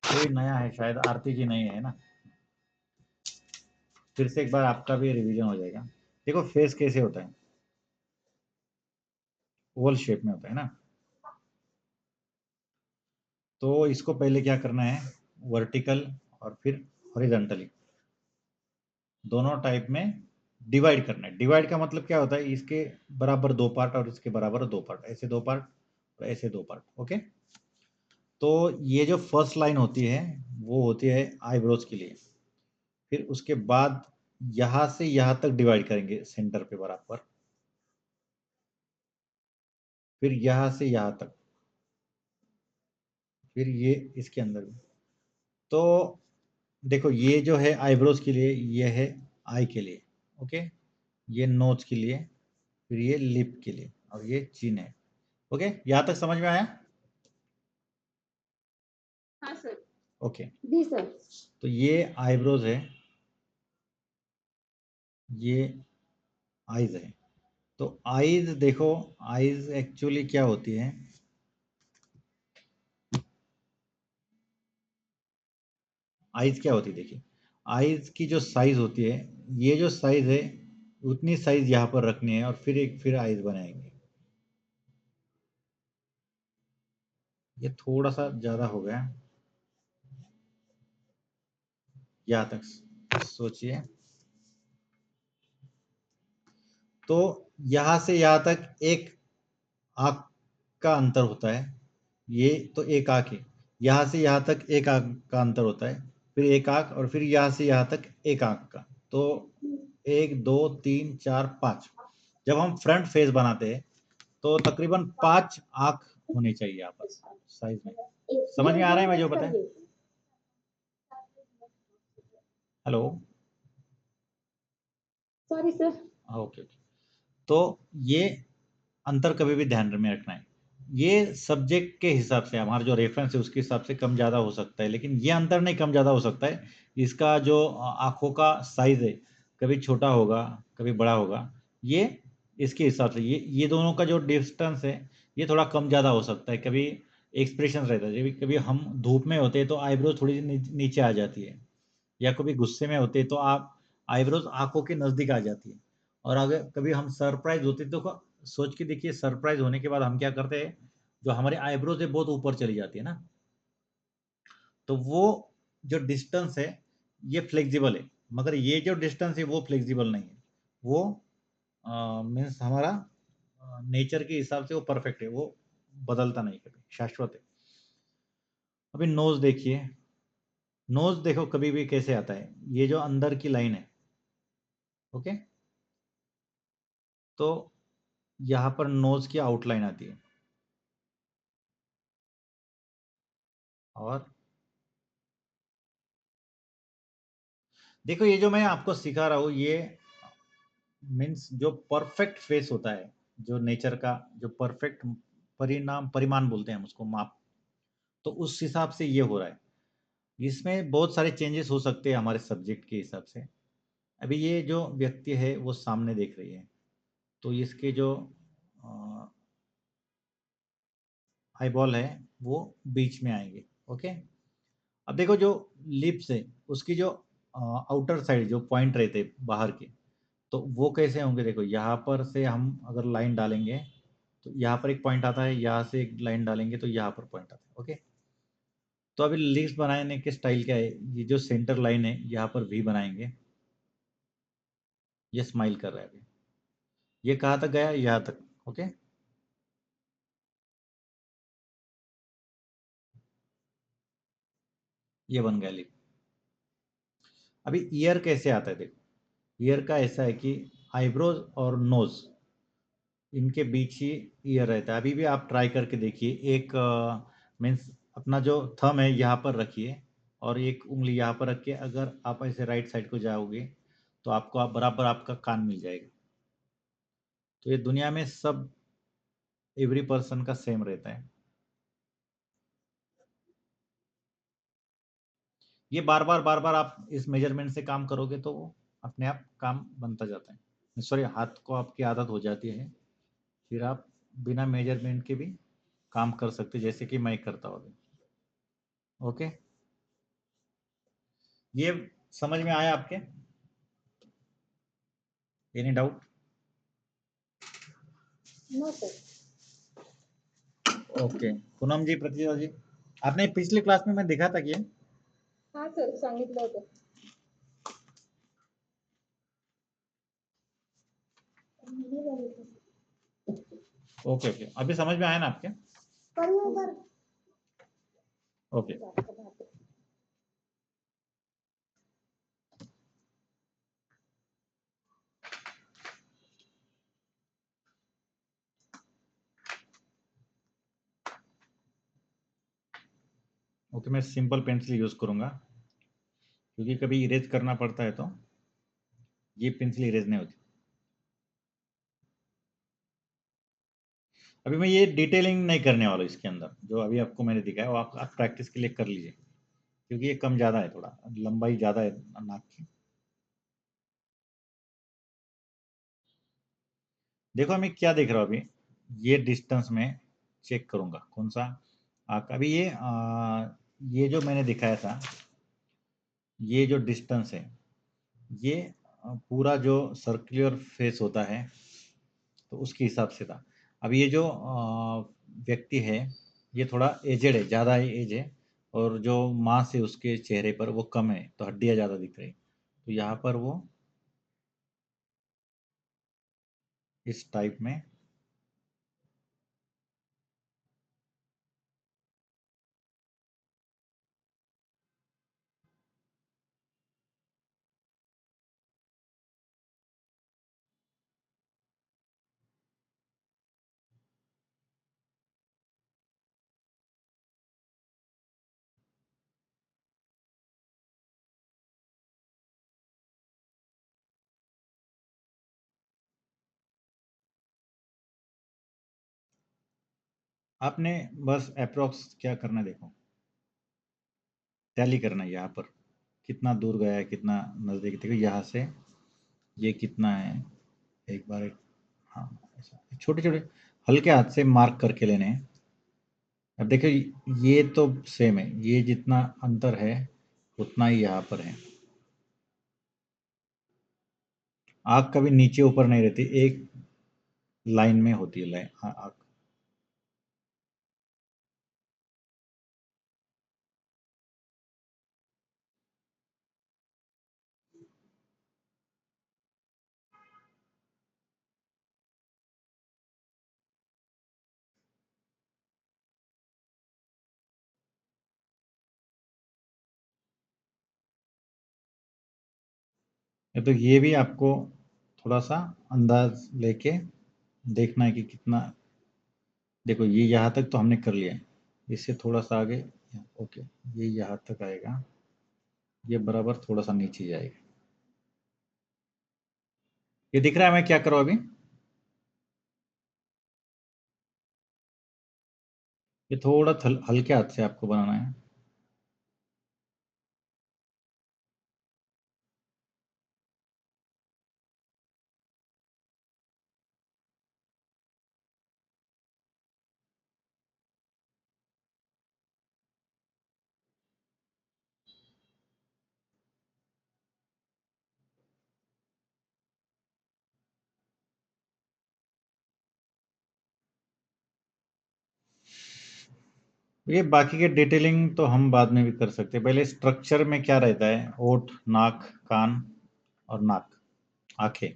कोई नया है शायद, आरती जी नहीं है ना? फिर से एक बार आपका भी रिवीजन हो जाएगा। देखो फेस कैसे होता है, ओवल शेप में होता है ना। तो इसको पहले क्या करना है, वर्टिकल और फिर हॉरिजॉन्टली दोनों टाइप में डिवाइड करना है। डिवाइड का मतलब क्या होता है, इसके बराबर दो पार्ट और इसके बराबर दो पार्ट, ऐसे दो पार्ट और ऐसे दो पार्ट। ओके, तो ये जो फर्स्ट लाइन होती है वो होती है आईब्रोज के लिए। फिर उसके बाद यहां से यहां तक डिवाइड करेंगे सेंटर पे बराबर, फिर यहां से यहां तक, फिर ये इसके अंदर भी। तो देखो ये जो है आईब्रोज के लिए, ये है आई के लिए। ओके, ये नोज के लिए, फिर ये लिप के लिए, और ये चिन है। ओके, यहां तक समझ में आया? हाँ सर। ओके, जी सर। तो ये आईब्रोज है, ये आईज है। तो आईज देखो, आईज एक्चुअली क्या होती है, आईज क्या होती है देखिए, आईज की जो साइज होती है, ये जो साइज है उतनी साइज यहाँ पर रखनी है, और फिर आईज बनाएंगे। ये थोड़ा सा ज्यादा हो गया, यहाँ तक सोचिए। तो यहाँ से यहाँ तक एक आंख का अंतर होता है, ये तो एक आंख है। यहाँ से यहाँ तक एक आंख का अंतर होता है, फिर एक आंख, और फिर यहाँ से यहाँ तक एक आंख का। तो एक दो तीन चार पाँच। जब हम फ्रंट फेस बनाते हैं तो तकरीबन 5 आंख होनी चाहिए यहाँ पर साइज में। समझ में आ रहा है मैं जो बताया? Hello? Sorry sir. Okay okay, तो ये अंतर कभी भी ध्यान में रखना है। ये सब्जेक्ट के हिसाब से, हमारा जो रेफरेंस है उसके हिसाब से कम ज़्यादा हो सकता है, लेकिन ये अंतर नहीं कम ज़्यादा हो सकता है। इसका जो आँखों का साइज़ है, कभी छोटा होगा, कभी बड़ा होगा। ये इसके हिसाब से, ये दोनों का जो डिस्टेंस है, ये थोड़ा कम ज़्यादा हो सकता है। कभी एक्सप्रेशन रहता है, कभी कभी हम धूप में होते हैं तो आईब्रो थोड़ी नीचे आ जाती है, या कभी गुस्से में होते हैं तो आप आईब्रोज आँखों के नज़दीक आ जाती है। और अगर कभी हम सरप्राइज होते तो सोच के देखिए, सरप्राइज होने के बाद हम क्या करते हैं, जो हमारे आईब्रो से बहुत ऊपर चली जाती है ना, तो वो जो डिस्टेंस है ये फ्लेक्सिबल है, मगर ये जो डिस्टेंस है वो फ्लेक्सिबल नहीं है। वो मीन्स हमारा नेचर के हिसाब से वो परफेक्ट है, वो बदलता नहीं, कभी शाश्वत है। अभी नोज देखिए, नोज देखो कभी भी कैसे आता है, ये जो अंदर की लाइन है, ओके, तो यहाँ पर नोज की आउटलाइन आती है, और देखो ये जो मैं आपको सिखा रहा हूँ, ये मीन्स जो परफेक्ट फेस होता है, जो नेचर का जो परफेक्ट परिमाण बोलते हैं हम उसको, माप, तो उस हिसाब से ये हो रहा है। इसमें बहुत सारे चेंजेस हो सकते हैं हमारे सब्जेक्ट के हिसाब से। अभी ये जो व्यक्ति है वो सामने देख रही है, तो इसके जो आई बॉल है वो बीच में आएंगे, ओके। अब देखो जो लिप्स है उसकी जो आउटर साइड जो पॉइंट रहते बाहर के, तो वो कैसे होंगे, देखो यहाँ पर से हम अगर लाइन डालेंगे तो यहाँ पर एक पॉइंट आता है, यहाँ से एक लाइन डालेंगे तो यहाँ पर पॉइंट आता है, ओके। तो अभी लिप्स बनाने के स्टाइल क्या है, ये जो सेंटर लाइन है यहाँ पर वी बनाएंगे, ये स्माइल कर रहा है अभी, ये कहाँ तक गया, यहाँ तक, ओके। ये बन गया लिप। अभी ईयर कैसे आता है, देखो ईयर का ऐसा है कि आईब्रोज और नोज इनके बीच ही ईयर रहता है। अभी भी आप ट्राई करके देखिए, एक मीन्स अपना जो थंब है यहाँ पर रखिए, और एक उंगली यहाँ पर रख के अगर आप ऐसे राइट साइड को जाओगे तो आपको आप बराबर आपका कान मिल जाएगा। तो ये दुनिया में सब एवरी पर्सन का सेम रहता है। ये बार बार आप इस मेजरमेंट से काम करोगे तो वो अपने आप काम बनता जाता है। सॉरी, हाथ को आपकी आदत हो जाती है, फिर आप बिना मेजरमेंट के भी काम कर सकते, जैसे कि मैं करता हूँ अभी, ओके। ये समझ में आया आपके, any doubt? No sir. Okay, Poonam ji, Pratibha ji, आपने पिछली क्लास में मैं दिखा था कि हाँ सर, सांगितलं होतं. नाही बघितलं. ओके ओके, अभी समझ में आया ना आपके? बरोबर. ओके, ओके, मैं सिंपल पेंसिल यूज करूंगा, क्योंकि कभी इरेज करना पड़ता है तो ये पेंसिल इरेज नहीं होती। अभी मैं ये डिटेलिंग नहीं करने वाला हूँ इसके अंदर, जो अभी आपको मैंने दिखाया वो आप प्रैक्टिस के लिए कर लीजिए, क्योंकि ये कम ज़्यादा है, थोड़ा लंबाई ज़्यादा है नाक की। देखो मैं क्या देख रहा हूँ अभी, ये डिस्टेंस में चेक करूंगा कौन सा अभी ये जो मैंने दिखाया था, ये जो डिस्टेंस है, ये पूरा जो सर्कुलर फेस होता है तो उसके हिसाब से था। अब ये जो व्यक्ति है ये थोड़ा एजेड है, ज़्यादा एज है, और जो मांस है उसके चेहरे पर वो कम है, तो हड्डियाँ ज़्यादा दिख रही, तो यहाँ पर वो इस टाइप में आपने बस अप्रोक्स क्या करना है, देखो टैली करना है यहाँ पर, कितना दूर गया है कितना नज़दीक, देखो यहाँ से ये कितना है, एक बार एक, हाँ ऐसा छोटे छोटे हल्के हाथ से मार्क करके लेने हैं। अब देखो ये तो सेम है, ये जितना अंतर है उतना ही यहाँ पर है, आँख कभी नीचे ऊपर नहीं रहती, एक लाइन में होती है लाइन आँख। तो ये भी आपको थोड़ा सा अंदाज लेके देखना है कि कितना। देखो ये यहाँ तक तो हमने कर लिया है, इससे थोड़ा सा आगे। ओके, ये यहाँ तक आएगा, ये बराबर थोड़ा सा नीचे जाएगा। ये दिख रहा है मैं क्या करूँ अभी? ये थोड़ा हल्के हाथ से आपको बनाना है। ये बाकी के डिटेलिंग तो हम बाद में भी कर सकते हैं, पहले स्ट्रक्चर में क्या रहता है, ओठ, नाक, कान और नाक, आंखें।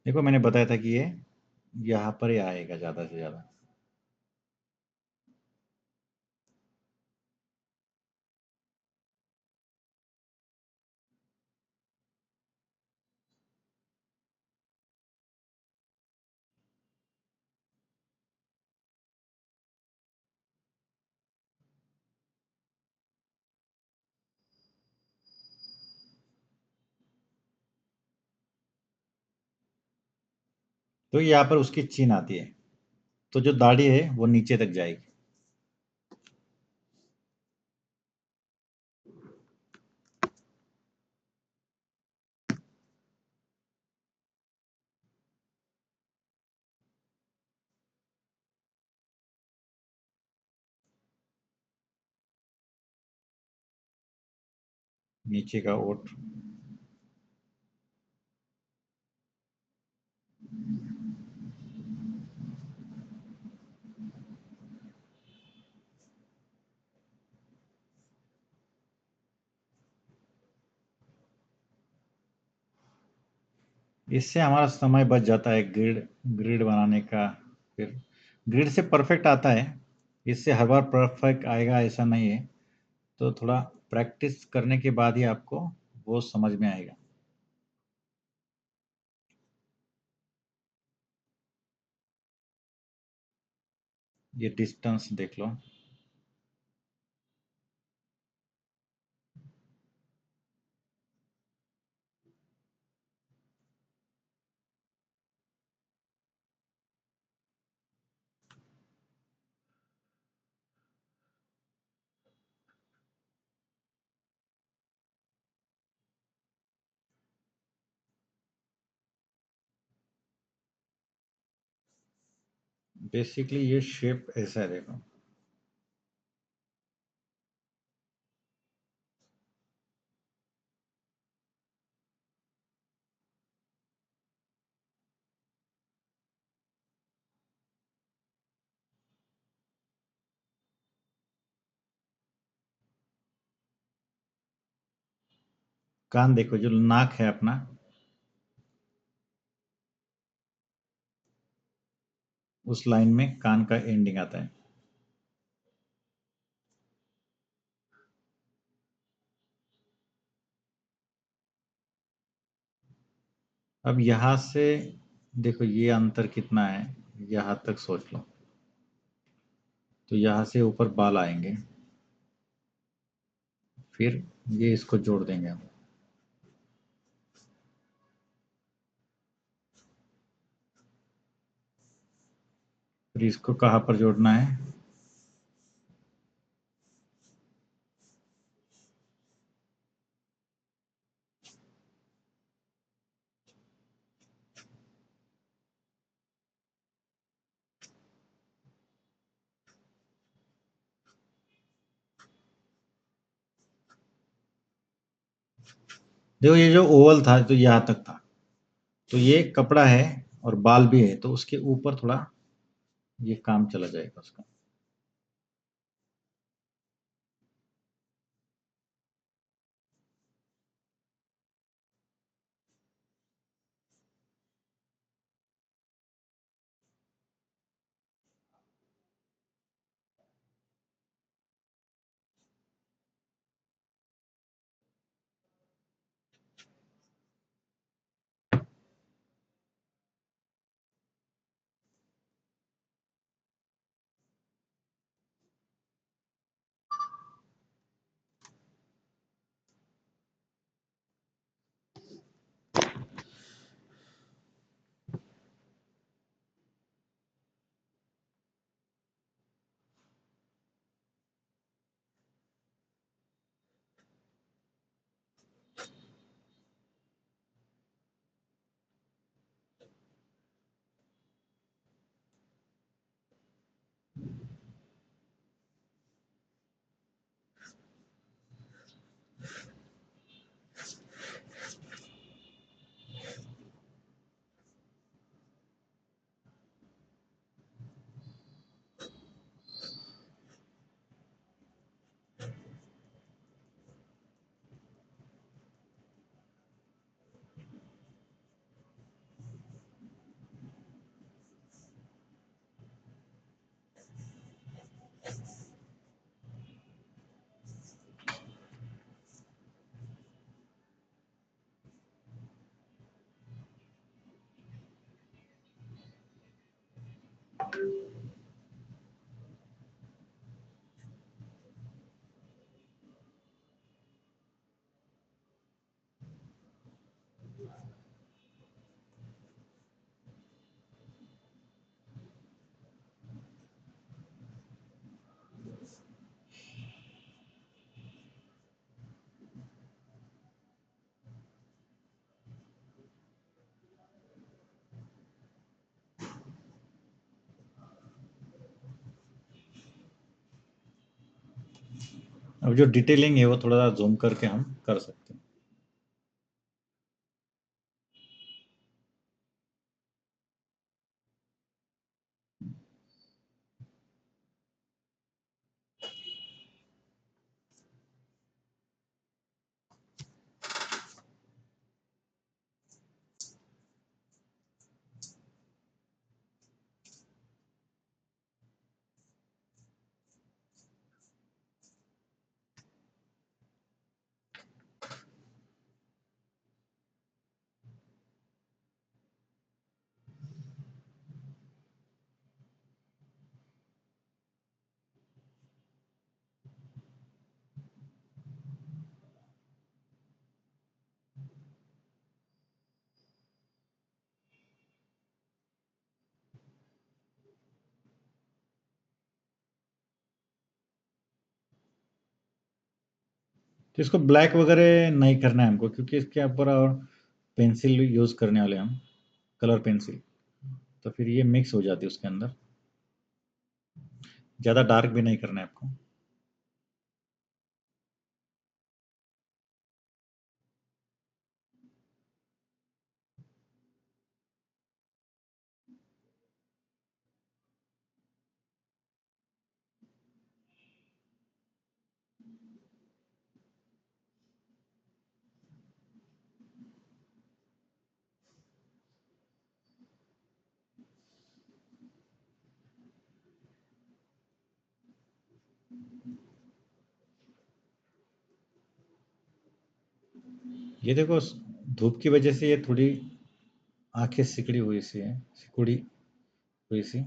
देखो मैंने बताया था कि ये यहाँ पर ही आएगा ज़्यादा से ज़्यादा। तो यहाँ पर उसकी चीन आती है, तो जो दाढ़ी है वो नीचे तक जाएगी। नीचे का ओठ। इससे हमारा समय बच जाता है ग्रिड ग्रिड बनाने का। फिर ग्रिड से परफेक्ट आता है, इससे हर बार परफेक्ट आएगा ऐसा नहीं है। तो थोड़ा प्रैक्टिस करने के बाद ही आपको वो समझ में आएगा। ये डिस्टेंस देख लो। बेसिकली ये शेप ऐसा है, देखो। कान देखो, जो नाक है अपना, उस लाइन में कान का एंडिंग आता है। अब यहाँ से देखो ये अंतर कितना है, यहाँ तक सोच लो। तो यहाँ से ऊपर बाल आएंगे, फिर ये इसको जोड़ देंगे हम। फिर इसको कहाँ पर जोड़ना है? देखो ये जो ओवल था तो यहाँ तक था, तो ये कपड़ा है और बाल भी है, तो उसके ऊपर थोड़ा ये काम चला जाएगा उसका। अब जो डिटेलिंग है वो थोड़ा सा ज़ूम करके हम कर सकते हैं। तो इसको ब्लैक वगैरह नहीं करना है हमको, क्योंकि इसके ऊपर और पेंसिल यूज़ करने वाले हैं हम, कलर पेंसिल, तो फिर ये मिक्स हो जाती है उसके अंदर। ज़्यादा डार्क भी नहीं करना है आपको। ये देखो धूप की वजह से ये थोड़ी आंखें सिकड़ी हुई सी है, सिकुड़ी हुई सी।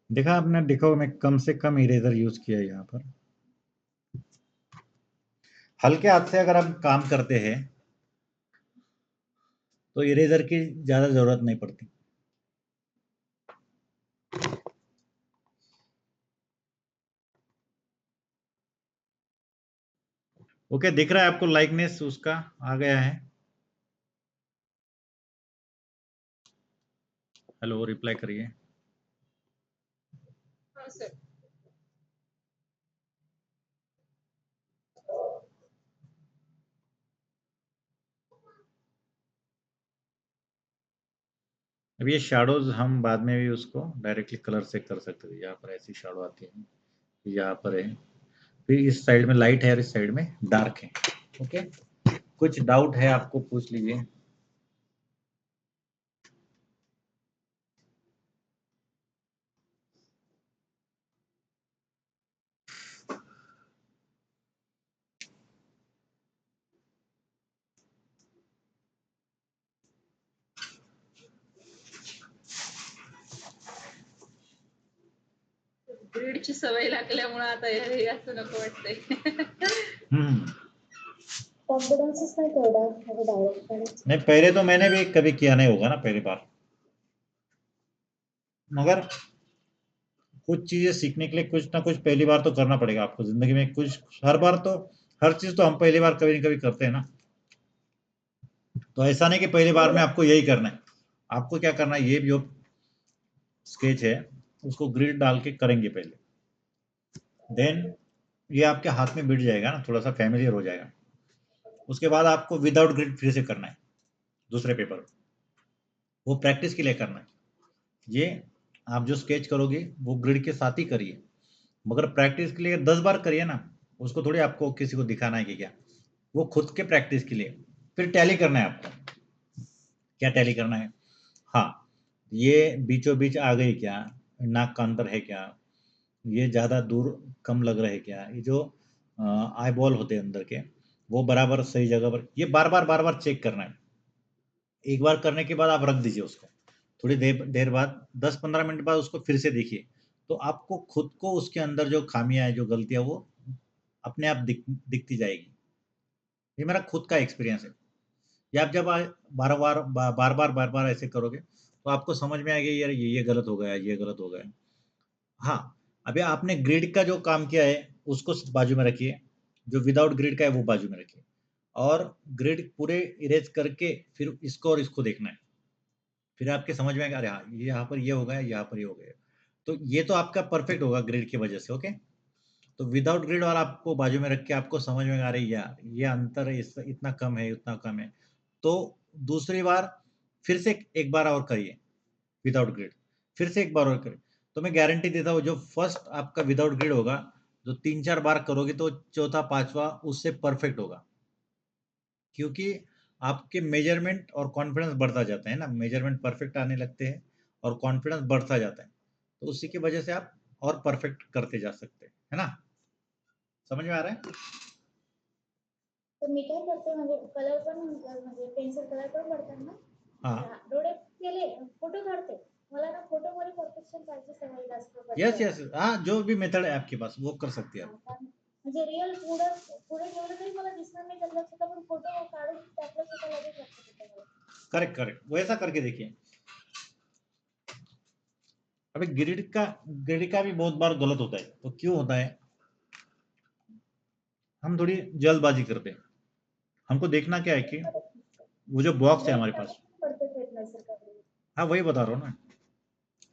देखा आपने, देखो मैं कम से कम इरेजर यूज़ किया है यहाँ पर। हल्के हाथ से अगर हम काम करते हैं तो इरेजर की ज़्यादा ज़रूरत नहीं पड़ती। ओके, दिख रहा है आपको लाइकनेस उसका आ गया है? हेलो, रिप्लाई करिए। हाँ सर। अब ये शैडोज हम बाद में भी उसको डायरेक्टली कलर से कर सकते थे। यहाँ पर ऐसी शैडो आती है, यहाँ पर है, फिर इस साइड में लाइट है और इस साइड में डार्क है। ओके, कुछ डाउट है आपको पूछ लीजिए। ग्रीडची सवय लागल्यामुळे आता हे असं नको वाटतंय. कॉन्फिडेंस नहीं तेवढा म्हणजे डायरेक्ट नहीं, पहले तो मैंने भी कभी किया नहीं होगा ना पहली बार, मगर कुछ चीजें सीखने के लिए कुछ ना कुछ पहली बार तो करना पड़ेगा आपको जिंदगी में। कुछ हर बार तो हर चीज तो हम पहली बार कभी न कभी करते हैं ना। तो ऐसा नहीं कि पहली बार में आपको यही करना है। आपको क्या करना है, ये जो स्केच है उसको ग्रिड डाल के करेंगे पहले, देन ये आपके हाथ में बिठ जाएगा ना, थोड़ा सा फैमिलियर हो जाएगा। उसके बाद आपको विदाउट ग्रिड फिर से करना है दूसरे पेपर पे, वो प्रैक्टिस के लिए करना है। ये आप जो स्केच करोगे वो ग्रिड के साथ ही करिए, मगर प्रैक्टिस के लिए 10 बार करिए ना। उसको थोड़ी आपको किसी को दिखाना है कि क्या, वो खुद के प्रैक्टिस के लिए। फिर टैली करना है आपको। क्या टैली करना है? हाँ, ये बीचों बीच आ गई क्या, नाक का अंतर है क्या, ये ज़्यादा दूर कम लग रहा है क्या, ये जो आई बॉल होते हैं अंदर के वो बराबर सही जगह पर, ये बार बार चेक करना है। एक बार करने के बाद आप रख दीजिए उसको, थोड़ी देर देर बाद 10-15 मिनट बाद उसको फिर से देखिए, तो आपको खुद को उसके अंदर जो खामियां हैं, जो गलतियां, वो अपने आप दिखती जाएगी। ये मेरा खुद का एक्सपीरियंस है। ये आप जब बार बार ऐसे करोगे तो आपको समझ में आएगा यार ये गलत हो गया, ये गलत हो गया। हाँ, अभी आपने ग्रिड का जो काम किया है उसको बाजू में रखिए, जो विदाउट ग्रिड का है वो बाजू में रखिए, और ग्रिड पूरे इरेज करके फिर इसको और इसको देखना है। फिर आपके समझ में आएगा, अरे हाँ, ये यहाँ पर ये हो गया, यहाँ पर ये हो गया। तो ये तो आपका परफेक्ट होगा ग्रिड की वजह से। ओके, तो विदाउट ग्रिड और आपको बाजू में रख के आपको समझ में आ रही है यार ये अंतर है, इतना कम है, उतना कम है, तो दूसरी बार फिर से एक बार और करिए विदाउट ग्रिड, फिर से एक बार और करिए। तो मैं गारंटी देता हूँ जो फर्स्ट आपका विदाउट ग्रिड होगा, जो 3-4 बार करोगे तो चौथा पांचवा उससे परफेक्ट होगा, क्योंकि आपके मेजरमेंट और कॉन्फिडेंस बढ़ता जाता है ना, मेजरमेंट परफेक्ट आने लगते हैं और कॉन्फिडेंस बढ़ता जाता है, तो उसी की वजह से आप और परफेक्ट करते जा सकते हैं, है ना? समझ में आ रहा है? तर मी काय करते म्हणजे कलर पण म्हणजे पेन्सिल कलर पण करताना हाँ, डोळे केले फोटो काढते. मला ना फोटो मध्ये परफेक्शन पाहिजे सवय जास्त यस करते. यस, हाँ, जो भी मेथड है आपके पास वो कर सकती है आप। म्हणजे रिअल पुढे पुढे ठेवलं तरी मला दिसणार नाही त्यात लक्षात, पण फोटो काढून टाकलं की त्याला लगेच लक्षात येतं मला. करेक्ट करेक्ट, वैसा करके देखिए। अभी ग्रिड का भी बहुत बार गलत होता है, तो क्यों होता है? हम थोड़ी जल्दबाजी करते हैं। हमको देखना क्या है कि वो जो बॉक्स है ग्रेड हमारे पास, टाकून परफेक्ट येत नाही सर कधी. हाँ वही बता रहा हूँ ना,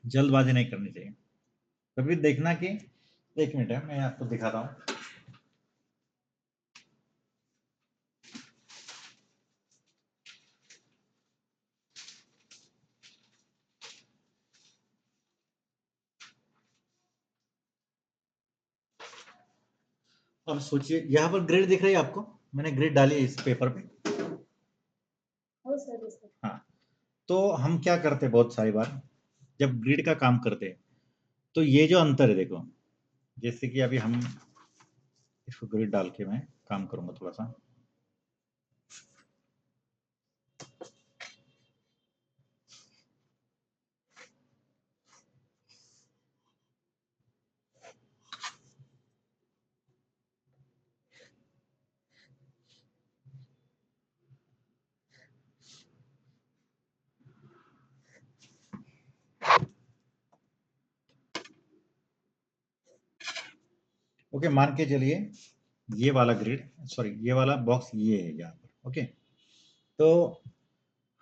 जल्दबाजी नहीं करनी चाहिए। कभी देखना कि, एक मिनट है मैं आपको दिखाता हूँ। अब सोचिए, यहाँ पर ग्रिड दिख रही है आपको, मैंने ग्रिड डाली है इस पेपर पे। हो सर दिसतं. हाँ, तो हम क्या करते हैं बहुत सारी बार जब ग्रिड का काम करते हैं, तो ये जो अंतर है देखो, जैसे कि अभी हम इसको ग्रिड डाल के मैं काम करूंगा थोड़ा सा, ओके, मान के चलिए ये वाला ग्रिड, सॉरी ये वाला बॉक्स ये है यहाँ पर। ओके, तो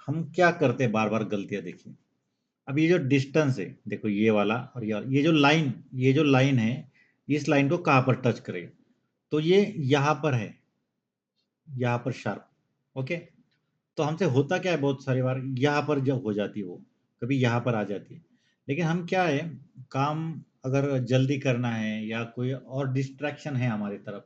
हम क्या करते हैं, बार बार गलतियां देखिए। अब ये जो डिस्टेंस है, देखो ये वाला और ये जो लाइन है, इस लाइन को कहाँ पर टच करे, तो ये यहाँ पर है, यहाँ पर शार्प। ओके, तो हमसे होता क्या है, बहुत सारी बार यहाँ पर जब हो जाती है वो, कभी यहाँ पर आ जाती है। लेकिन हम क्या है, काम अगर जल्दी करना है या कोई और डिस्ट्रैक्शन है हमारी तरफ,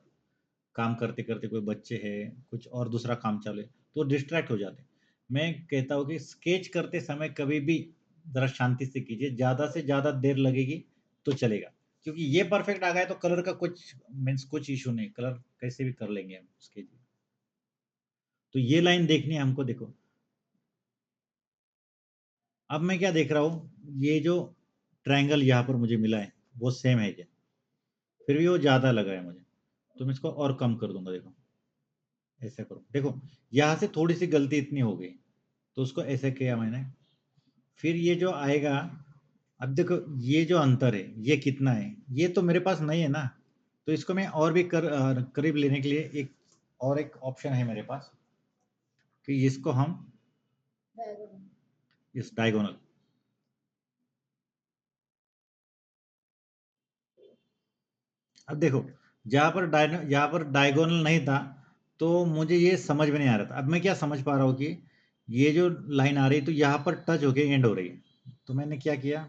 काम करते करते कोई बच्चे हैं, कुछ और दूसरा काम चालू है, तो डिस्ट्रैक्ट हो जाते हैं। मैं कहता हूँ कि स्केच करते समय कभी भी ज़रा शांति से कीजिए, ज़्यादा से ज़्यादा देर लगेगी तो चलेगा, क्योंकि ये परफेक्ट आ गया तो कलर का कुछ मीन्स कुछ इशू नहीं, कलर कैसे भी कर लेंगे हम स्केच। तो ये लाइन देखनी है हमको, देखो अब मैं क्या देख रहा हूँ, ये जो ट्रायंगल यहाँ पर मुझे मिला है वो सेम है क्या, फिर भी वो ज़्यादा लगा है मुझे, तो मैं इसको और कम कर दूंगा। देखो ऐसे करो, देखो यहाँ से थोड़ी सी गलती इतनी हो गई, तो उसको ऐसे किया मैंने, फिर ये जो आएगा, अब देखो ये जो अंतर है ये कितना है, ये तो मेरे पास नहीं है ना, तो इसको मैं और भी करीब लेने के लिए एक ऑप्शन है मेरे पास कि इसको हम इस डायगोनल, अब देखो यहाँ पर डायगोनल नहीं था, तो मुझे ये समझ में नहीं आ रहा था। अब मैं क्या समझ पा रहा हूँ कि ये जो लाइन आ रही है तो यहाँ पर टच होके एंड हो रही है, तो मैंने क्या किया,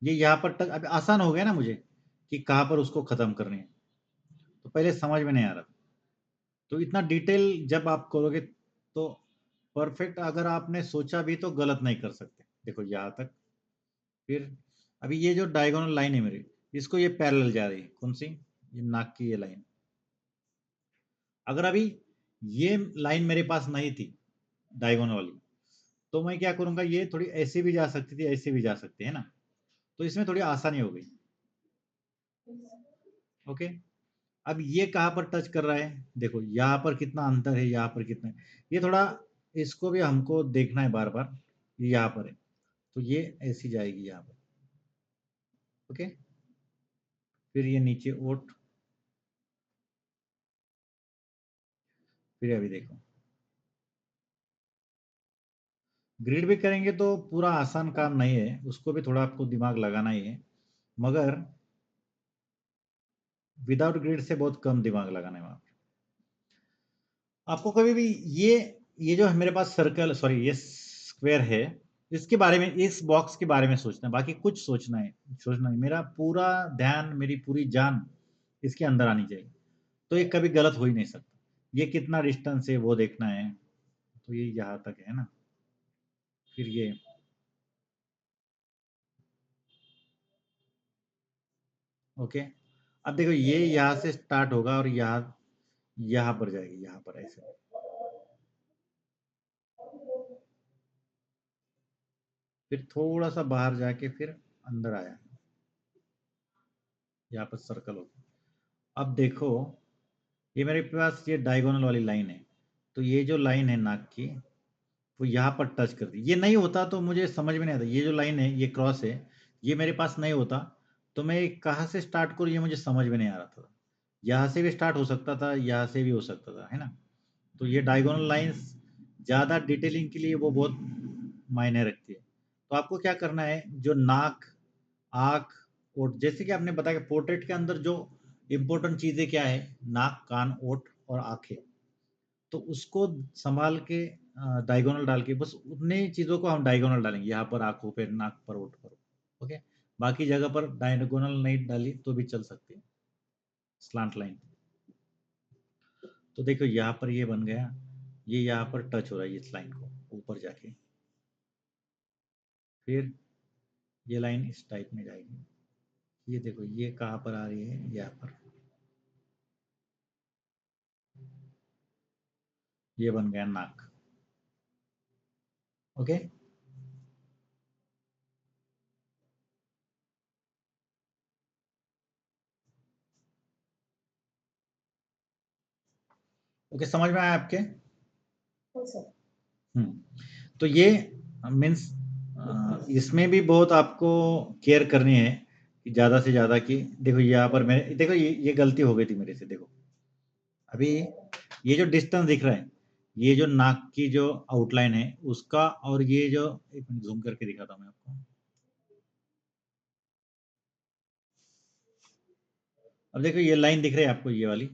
ये यहाँ पर टच, अब आसान हो गया ना मुझे कि कहाँ पर उसको खत्म करनी है, तो पहले समझ में नहीं आ रहा था। तो इतना डिटेल जब आप करोगे तो परफेक्ट, अगर आपने सोचा भी तो गलत नहीं कर सकते। देखो यहाँ तक, फिर अभी ये जो डायगोनल लाइन है मेरी, इसको ये पैरेलल जा रही है, कौन सी, ये नाक की ये लाइन। अगर अभी ये लाइन मेरे पास नहीं थी डायगोनल वाली, तो मैं क्या करूंगा, ये थोड़ी ऐसे भी जा सकती थी, ऐसे भी जा सकती है ना, तो इसमें थोड़ी आसानी हो गई। ओके, अब ये कहाँ पर टच कर रहा है, देखो यहाँ पर कितना अंतर है, यहाँ पर कितना है, ये थोड़ा, इसको भी हमको देखना है बार बार, ये यहाँ पर है, तो ये ऐसी जाएगी यहाँ पर। ओके, फिर ये नीचे ओट, फिर अभी देखो ग्रिड भी करेंगे तो पूरा आसान काम नहीं है, उसको भी थोड़ा आपको दिमाग लगाना ही है, मगर विदाउट ग्रिड से बहुत कम दिमाग लगाना है वहाँ पे। आपको कभी भी ये जो है मेरे पास सर्कल, सॉरी ये स्क्वायर है, इसके बारे में, इस बॉक्स के बारे में सोचना है, बाकी कुछ सोचना नहीं, मेरा पूरा ध्यान, मेरी पूरी जान इसके अंदर आनी चाहिए, तो ये कभी गलत हो ही नहीं सकता। ये कितना डिस्टेंस है वो देखना है, तो ये यहाँ तक है ना, फिर ये ओके। अब देखो ये यहाँ से स्टार्ट होगा और यहाँ पर जाएगी, यहाँ पर ऐसे, फिर थोड़ा सा बाहर जाके फिर अंदर आया, यहाँ पर सर्कल होगा। अब देखो ये मेरे पास ये डायगोनल वाली लाइन है, तो ये जो लाइन है नाक की, वो यहाँ पर टच कर दी, ये नहीं होता तो मुझे समझ में नहीं आता, ये जो लाइन है ये क्रॉस है, ये मेरे पास नहीं होता तो मैं कहाँ से स्टार्ट करूँ ये मुझे समझ में नहीं आ रहा था। यहाँ से भी स्टार्ट हो सकता था, यहाँ से भी हो सकता था, है ना। तो ये डायगोनल लाइंस ज़्यादा डिटेलिंग के लिए वो बहुत मायने रखती है। तो आपको क्या करना है, जो नाक, आँख और जैसे कि आपने बताया कि पोर्ट्रेट के अंदर जो इम्पोर्टेंट चीज़ें क्या है, नाक, कान, ओठ और आँखें, तो उसको संभाल के डायगोनल डाल के बस उतनी चीज़ों को हम डायगोनल डालेंगे, यहाँ पर आँखों पे, नाक पर, ओठ पर। ओके, बाकी जगह पर डायगोनल नहीं डाली तो भी चल सकती है, स्लांट लाइन। तो देखो यहाँ पर ये बन गया, ये यहाँ पर टच हो रहा है इस लाइन को ऊपर जाके, फिर ये लाइन इस टाइप में जाएगी, ये देखो ये कहाँ पर आ रही है, यहाँ पर, ये बन गया नाक। ओके, ओके समझ में आया आपके। हो सर। तो ये मीन्स इसमें भी बहुत आपको केयर करनी है कि ज़्यादा से ज़्यादा कि देखो यहाँ पर मैं देखो ये गलती हो गई थी मेरे से। देखो अभी ये जो डिस्टेंस दिख रहा है, ये जो नाक की जो आउटलाइन है उसका, और ये जो, एक मिनट जूम करके दिखाता हूँ मैं आपको। अब देखो ये लाइन दिख रही है आपको, ये वाली,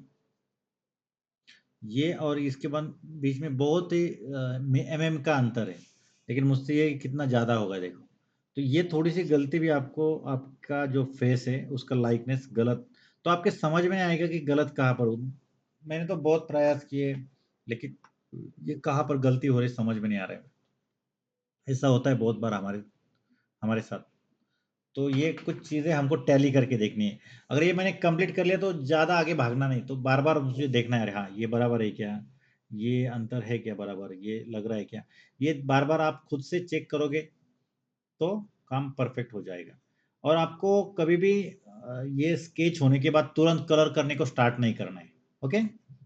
ये और इसके बाद बीच में बहुत ही mm का अंतर है, लेकिन मुझसे ये कितना ज़्यादा होगा देखो। तो ये थोड़ी सी गलती भी आपको, आपका जो फेस है उसका लाइकनेस गलत, तो आपके समझ में आएगा कि गलत कहाँ पर हूँ। मैंने तो बहुत प्रयास किए, लेकिन ये कहाँ पर गलती हो रही समझ में नहीं आ रहा है। ऐसा होता है बहुत बार हमारे हमारे साथ। तो ये कुछ चीज़ें हमको टैली करके देखनी है। अगर ये मैंने कंप्लीट कर लिया तो ज़्यादा आगे भागना नहीं, तो बार-बार मुझे देखना है, अरे हाँ, ये बराबर है क्या? ये अंतर है क्या बराबर? ये लग रहा है क्या? ये बार-बार आप खुद से चेक करोगे, तो काम परफेक्ट हो जाएगा। और आपको कभी भी ये स्केच होने के बाद तुरंत कलर करने को स्टार्ट नहीं करना है, ओके?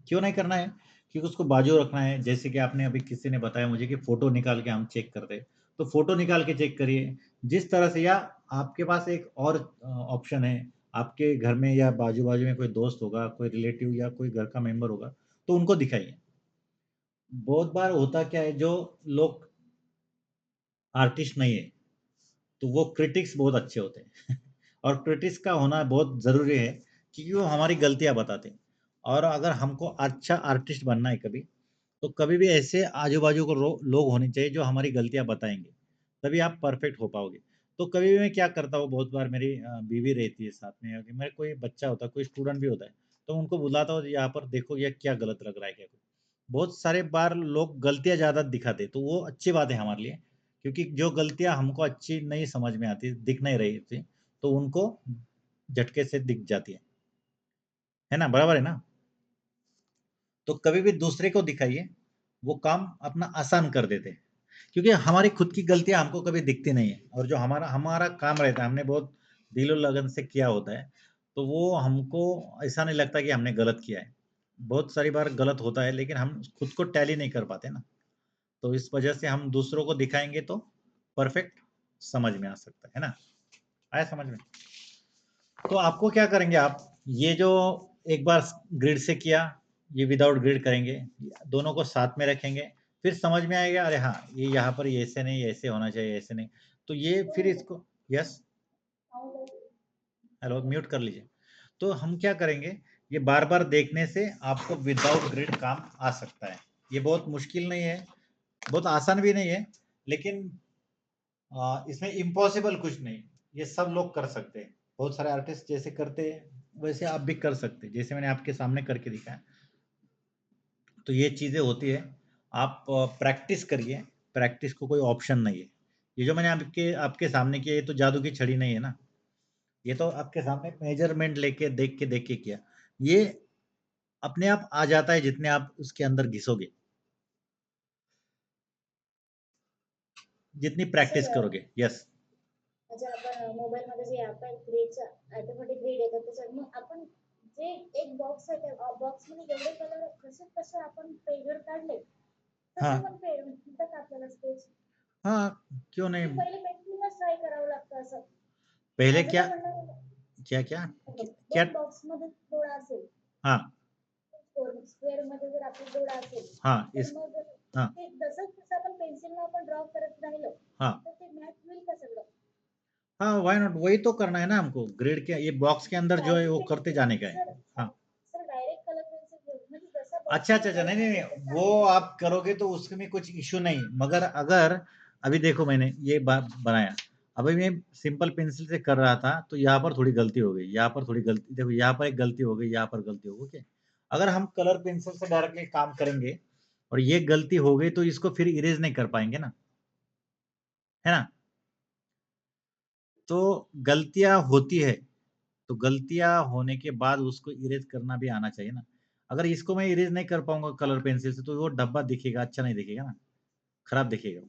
क्यों नहीं करना है? क्योंकि उसको बाजू रखना है। जैसे कि आपने अभी किसी ने बताया मुझे कि फ़ोटो निकाल के हम चेक करते हैं, तो फ़ोटो निकाल के चेक करिए। जिस तरह से, या आपके पास एक और ऑप्शन है, आपके घर में या बाजू-बाजू में कोई दोस्त होगा, कोई रिलेटिव या कोई घर का मेंबर होगा, तो उनको दिखाइए। बहुत बार होता क्या है, जो लोग आर्टिस्ट नहीं है, तो वो क्रिटिक्स बहुत अच्छे होते हैं और क्रिटिक्स का होना बहुत ज़रूरी है, क्योंकि वो हमारी गलतियाँ बताते हैं। और अगर हमको अच्छा आर्टिस्ट बनना है कभी, तो कभी भी ऐसे आजू-बाजू को लोग होने चाहिए जो हमारी गलतियाँ बताएँगे, तभी आप परफेक्ट हो पाओगे। तो कभी भी मैं क्या करता हूँ, बहुत बार मेरी बीवी रहती है साथ में, या मेरा कोई बच्चा होता है, कोई स्टूडेंट भी होता है, तो उनको बुलाता हूँ, यहाँ पर देखो ये क्या गलत लग रहा है क्या? बहुत सारे बार लोग गलतियाँ ज़्यादा दिखाते हैं, तो वो अच्छी बात है हमारे लिए, क्योंकि जो गलतियाँ हमको अच्छी नहीं समझ में आती, दिख नहीं रही थी, तो उनको झटके से दिख जाती है ना? बराबर है ना? तो कभी भी दूसरे को दिखाइए, वो काम अपना आसान कर देते हैं, क्योंकि हमारी खुद की गलतियाँ हमको कभी दिखती नहीं है, और जो हमारा हमारा काम रहता है, हमने बहुत दिलो-लगन से किया होता है, तो वो हमको ऐसा नहीं लगता कि हमने गलत किया है। बहुत सारी बार गलत होता है, लेकिन हम खुद को टैली नहीं कर पाते ना। तो इस वजह से हम दूसरों को दिखाएँगे तो परफेक्ट समझ में आ सकता है ना? आया समझ में? तो आपको क्या करेंगे आप, ये जो एक बार ग्रिड से किया, ये विदाउट ग्रिड करेंगे, दोनों को साथ में रखेंगे, फिर समझ में आएगा, अरे हाँ, ये यहाँ पर ये ऐसे नहीं, ऐसे होना चाहिए, ऐसे नहीं। तो ये फिर इसको, यस, हेलो, म्यूट कर लीजिए। तो हम क्या करेंगे, ये बार-बार देखने से आपको विदाउट ग्रिड काम आ सकता है। ये बहुत मुश्किल नहीं है, बहुत आसान भी नहीं है, लेकिन इसमें इम्पॉसिबल कुछ नहीं, ये सब लोग कर सकते हैं। बहुत सारे आर्टिस्ट जैसे करते हैं, वैसे आप भी कर सकते हैं, जैसे मैंने आपके सामने करके दिखाया। तो ये चीज़ें होती है, आप प्रैक्टिस करिए, प्रैक्टिस को कोई ऑप्शन नहीं है। ये जो मैंने आपके आपके सामने किया, ये तो जादू की छड़ी नहीं है ना, ये तो आपके सामने मेजरमेंट लेके देख के किया। ये अपने आप आ जाता है जितने आप उसके अंदर घिसोगे, जितनी प्रैक्टिस सर करोगे। यस। अच्छा, आपण मोबाईलमध्ये जे ॲप आहे ग्रेडचं ऑटोमॅटिक ग्रेड येतात त्याच्यात मग आपण जे एक बॉक्स आहे त्या बॉक्समध्ये जेवढे कलर कसे कसे आपण पेजवर काढले तसे हाँ, पण म्हणतात आपल्याला स्केच हाँ, क्यों की नहीं? पहिले पेन्सिलनच ट्राय करावं लागतं असं पहले माझं क्या काय म्हणणं आहे, क्या? क्या? दोन बॉक्समध्ये डोळा असेल हाँ, स्क्वेअर मध्ये जर आपला डोळा असेल हाँ, तर इस मग हाँ, ते जसं तसं आपण पेन्सिलनं आपण ड्रॉ करत राहिलो हाँ, तर ते मॅच होईल का सगळं हाँ, व्हाई नॉट? वही तो करना है ना हमको। ग्रिड के ये बॉक्स के अंदर जो है वो करते जाने का है। सर हाँ। सर डायरेक्ट कलर पेन्सिल घेऊन म्हणजे जसा अच्छा, बॉक्समध्ये अच्छा, अच्छा। कलर नहीं, नहीं, असेल नहीं, तसा वो आप करोगे तो उसमें कुछ इश्यू नहीं, मगर अगर अभी देखो मैंने ये बनाया, अभी मैं सिंपल पेंसिल से कर रहा था, तो यहाँ पर थोड़ी गलती हो गई, यहाँ पर थोड़ी गलती, देखो यहाँ पर एक गलती हो गई, यहाँ पर गलती हो गई, ओके? अगर हम कलर पेंसिल से डायरेक्टली काम करेंगे और ये गलती हो गई, तो इसको फिर इरेज़ नहीं कर पाएँगे ना, है ना? तो गलतियाँ होती है, तो गलतियाँ होने के बाद उसको इरेज़ करना भी आना चाहिए ना। अगर इसको मैं इरेज़ नहीं कर पाऊँगा कलर पेंसिल से, तो वो डब्बा दिखेगा, अच्छा नहीं दिखेगा ना, खराब दिखेगा वो।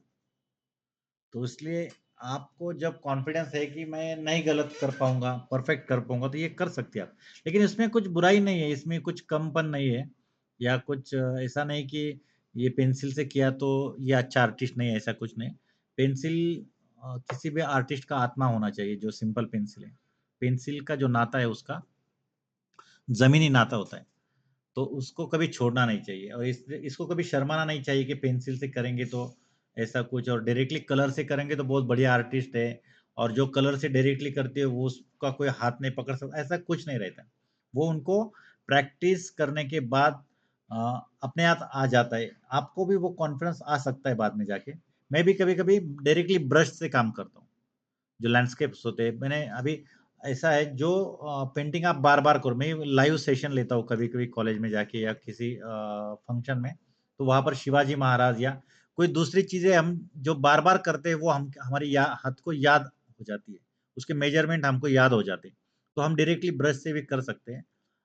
तो इसलिए आपको जब कॉन्फिडेंस है कि मैं नहीं गलत कर पाऊँगा, परफेक्ट कर पाऊँगा, तो ये कर सकते हैं आप। लेकिन इसमें कुछ बुराई नहीं है, इसमें कुछ कमपन नहीं है, या कुछ ऐसा नहीं कि ये पेंसिल से किया तो ये अच्छा आर्टिस्ट नहीं है, ऐसा कुछ नहीं। पेंसिल किसी भी आर्टिस्ट का आत्मा होना चाहिए जो सिंपल पेंसिल है। पेंसिल का जो नाता है उसका ज़मीनी नाता होता है, तो उसको कभी छोड़ना नहीं चाहिए और इसको कभी शर्माना नहीं चाहिए कि पेंसिल से करेंगे तो ऐसा कुछ और डायरेक्टली कलर से करेंगे तो बहुत बढ़िया आर्टिस्ट है और जो कलर से डायरेक्टली करते हैं वो उसका कोई हाथ नहीं पकड़ सकता, ऐसा कुछ नहीं रहता। वो उनको प्रैक्टिस करने के बाद अपने आप आ जाता है। आपको भी वो कॉन्फिडेंस आ सकता है बाद में जाके। मैं भी कभी-कभी डायरेक्टली ब्रश से काम करता हूँ। जो लैंडस्केप्स होते हैं, मैंने अभी ऐसा है जो पेंटिंग आप बार-बार करो, मैं लाइव सेशन लेता हूँ कभी-कभी कॉलेज में जाके या किसी फंक्शन में, तो वहाँ पर शिवाजी महाराज या कोई दूसरी चीज़ें हम जो बार-बार करते हैं वो हम हमारी या हाथ को याद हो जाती है, उसके मेजरमेंट हमको याद हो जाते हैं, तो हम डायरेक्टली ब्रश से भी कर सकते हैं।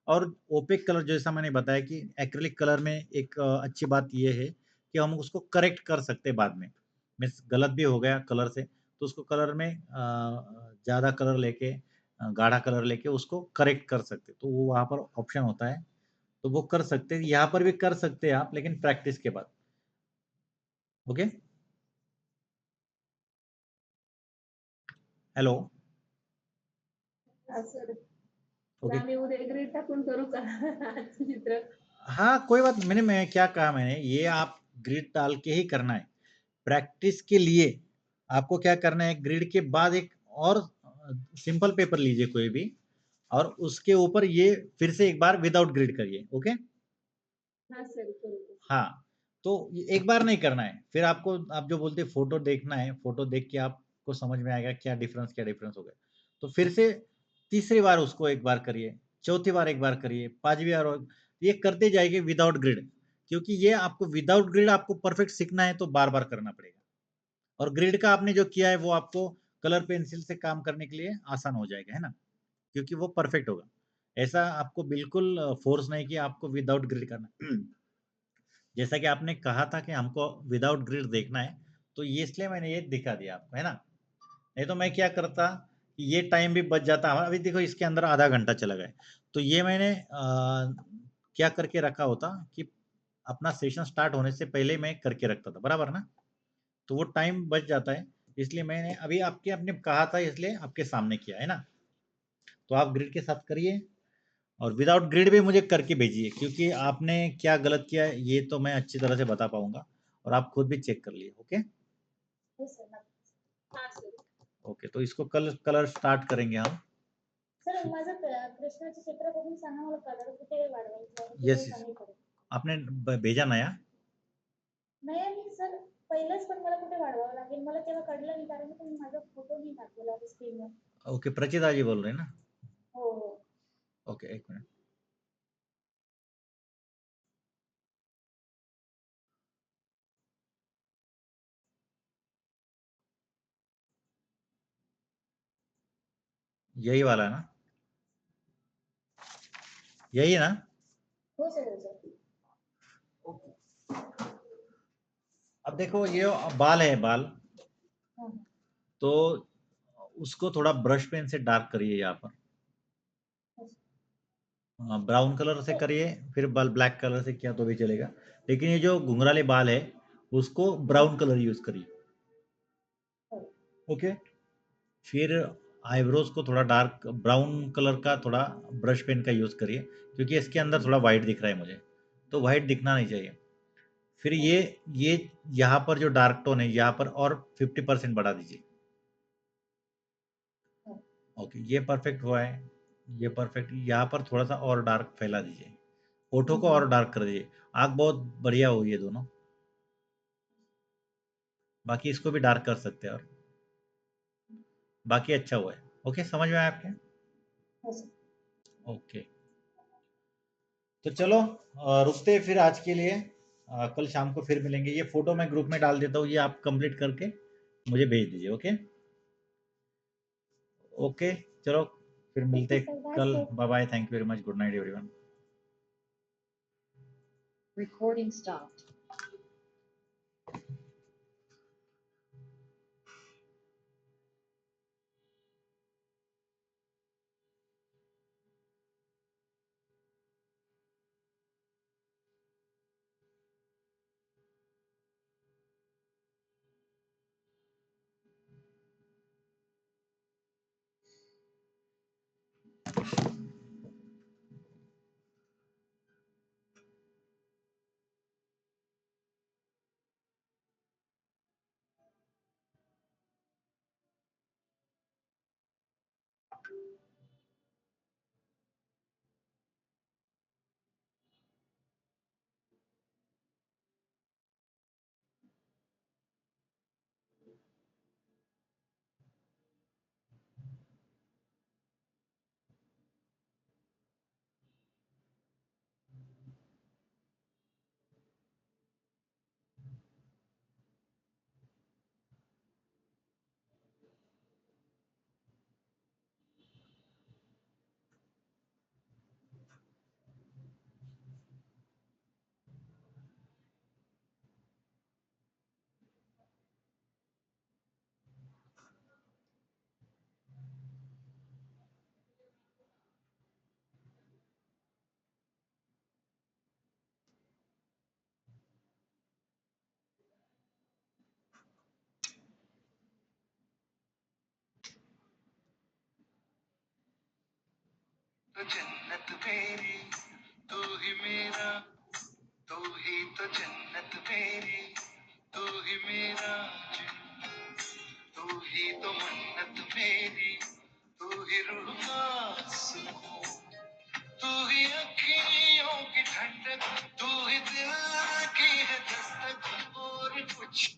और ओपेक कलर जैसा मैंने बताया कि एक्रिलिक कलर में एक अच्छी बात ये है कि हम उसको करेक्ट कर सकते हैं बाद में। मीन्स गलत भी हो गया कलर से, तो उसको कलर में ज़्यादा कलर लेके गाढ़ा कलर लेके उसको करेक्ट कर सकते, तो वो वहाँ पर ऑप्शन होता है, तो वो कर सकते हैं। यहाँ पर भी कर सकते हैं आप लेकिन प्रैक्टिस के बाद। ओके? हेलो? हा सर, तर ओके। आम्ही उद्या ग्रीड टाकून करू का आजचं चित्र? हाँ, कोई बात मैं क्या कहा मैंने, ये आप ग्रिड डाल के ही करना है। प्रैक्टिस के लिए आपको क्या करना है, ग्रिड के बाद एक और सिंपल पेपर लीजिए कोई भी और उसके ऊपर ये फिर से एक बार विदाउट ग्रिड करिए, ओके? हा सर, करू. हाँ, तो एक बार नहीं करना है, फिर आपको आप जो बोलते हैं फ़ोटो देखना है, फ़ोटो देख के आपको समझ में आएगा क्या डिफ़रेंस हो गया। तो फिर से तीसरी बार उसको एक बार करिए, चौथी बार एक बार करिए, 5वीं बार और ये करते जाइए विदाउट ग्रिड, क्योंकि ये आपको विदाउट ग्रिड आपको परफ़ेक्ट सीखना है तो बार-बार करना पड़ेगा। और ग्रिड का आपने जो किया है वो आपको कलर पेंसिल से काम करने के लिए आसान हो जाएगा, है ना? क्योंकि वो परफ़ेक्ट होगा। ऐसा आपको बिल्कुल फ़ोर्स नहीं कि आपको विदाउट ग्रिड करना है। जैसा कि आपने कहा था कि हमको विदाउट ग्रिड देखना है, तो ये इसलिए मैंने ये दिखा दिया आपको, है ना? नहीं तो मैं क्या करता, ये टाइम भी बच जाता। अभी देखो इसके अंदर आधा घंटा चला गया। तो ये मैंने क्या करके रखा होता कि अपना सेशन स्टार्ट होने से पहले मैं करके रखता था, बराबर ना? तो वो टाइम बच जाता है, इसलिए मैंने अभी आपके आपने कहा था इसलिए आपके सामने किया, है ना? तो आप ग्रिड के साथ करिए और विदाउट ग्रिड भी मुझे करके भेजिए क्योंकि आपने क्या गलत किया है ये तो मैं अच्छी तरह से बता पाऊँगा और आप खुद भी चेक कर लिए, ओके? हो सर, नक्कीच. हा सर. ओके, तो इसको कलर स्टार्ट करेंगे हम। सर माझं कृष्णाचे चित्र बघून सांगा मला कलर कुठे वाढवायचा आहे, यस, कुठे यस. कमी पडेल? आपने भेजा नया? नाही आणि सर पहिलंच पण मला कुठे वाढवावं लागेल? मला तेव्हा कळलं नाही कारण की तुम्ही माझा फोटो नाही टाकलेला स्क्रीनवर. ओके, प्रचिता जी बोल रहे हैं ना? हो, हो. ओके, एक मिनट. यही वाला है ना? यही है ना? हो सर, हो सर. अब देखो ये बाल है बाल, हां, हां. तो उसको थोड़ा ब्रश पेन से डार्क करिए यहाँ पर। ब्राउन कलर से करिए, फिर ब्लैक कलर से किया तो भी चलेगा। लेकिन ये जो घुंघराले बाल है, उसको ब्राउन कलर यूज़ करिए। हो. ओके? फिर आईब्रोज़ को थोड़ा डार्क ब्राउन कलर का थोड़ा ब्रश पेन का यूज़ करिए, क्योंकि इसके अंदर थोड़ा व्हाइट दिख रहा है मुझे, तो व्हाइट दिखना नहीं चाहिए। फिर ये यहाँ पर जो डार्क टोन है, यहाँ पर और 50% बढ़ा दीजिए। ओके, ये परफेक्ट हुआ है, ये परफेक्ट। यहाँ पर थोड़ा-सा और डार्क फैला दीजिए। होठों को और डार्क कर दीजिए। आँख बहुत बढ़िया हुई है दोनों। बाकी इसको भी डार्क कर सकते हैं और बाकी अच्छा हुआ है। ओके, समझ में आया आपके? हो सर. ओके। तो चलो रुकते हैं फिर आज के लिए। कल शाम को फिर मिलेंगे। ये फ़ोटो मैं ग्रुप में डाल देता हूँ, ये आप कंप्लीट करके मुझे भेज दीजिए, ओके? ओके, चलो फिर ठीक मिलते आहे हैं सर. बाय कल। Sir. Bye-bye, thank you very much. Good night everyone. Recording stopped. जन्नत मेरी तू ही मेरा, तू ही तो जन्नत मेरी, तू ही मेरा तू ही तो मन्नत मेरी, तू ही रूह का सुकून, तू ही अखियों की ठंडक, तू ही दिल की है दस्तक और कुछ।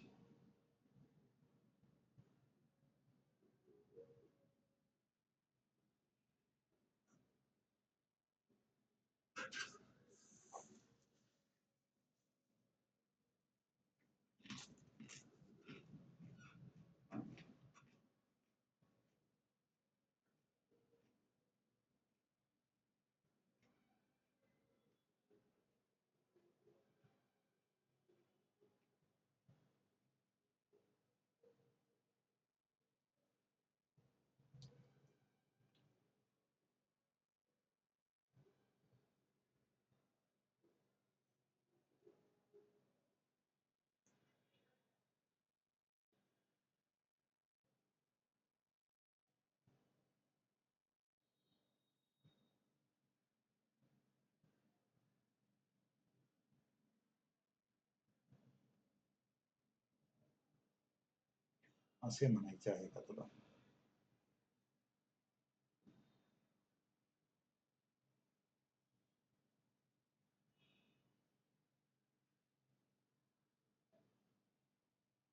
असे म्हणायचे आहे का तुला?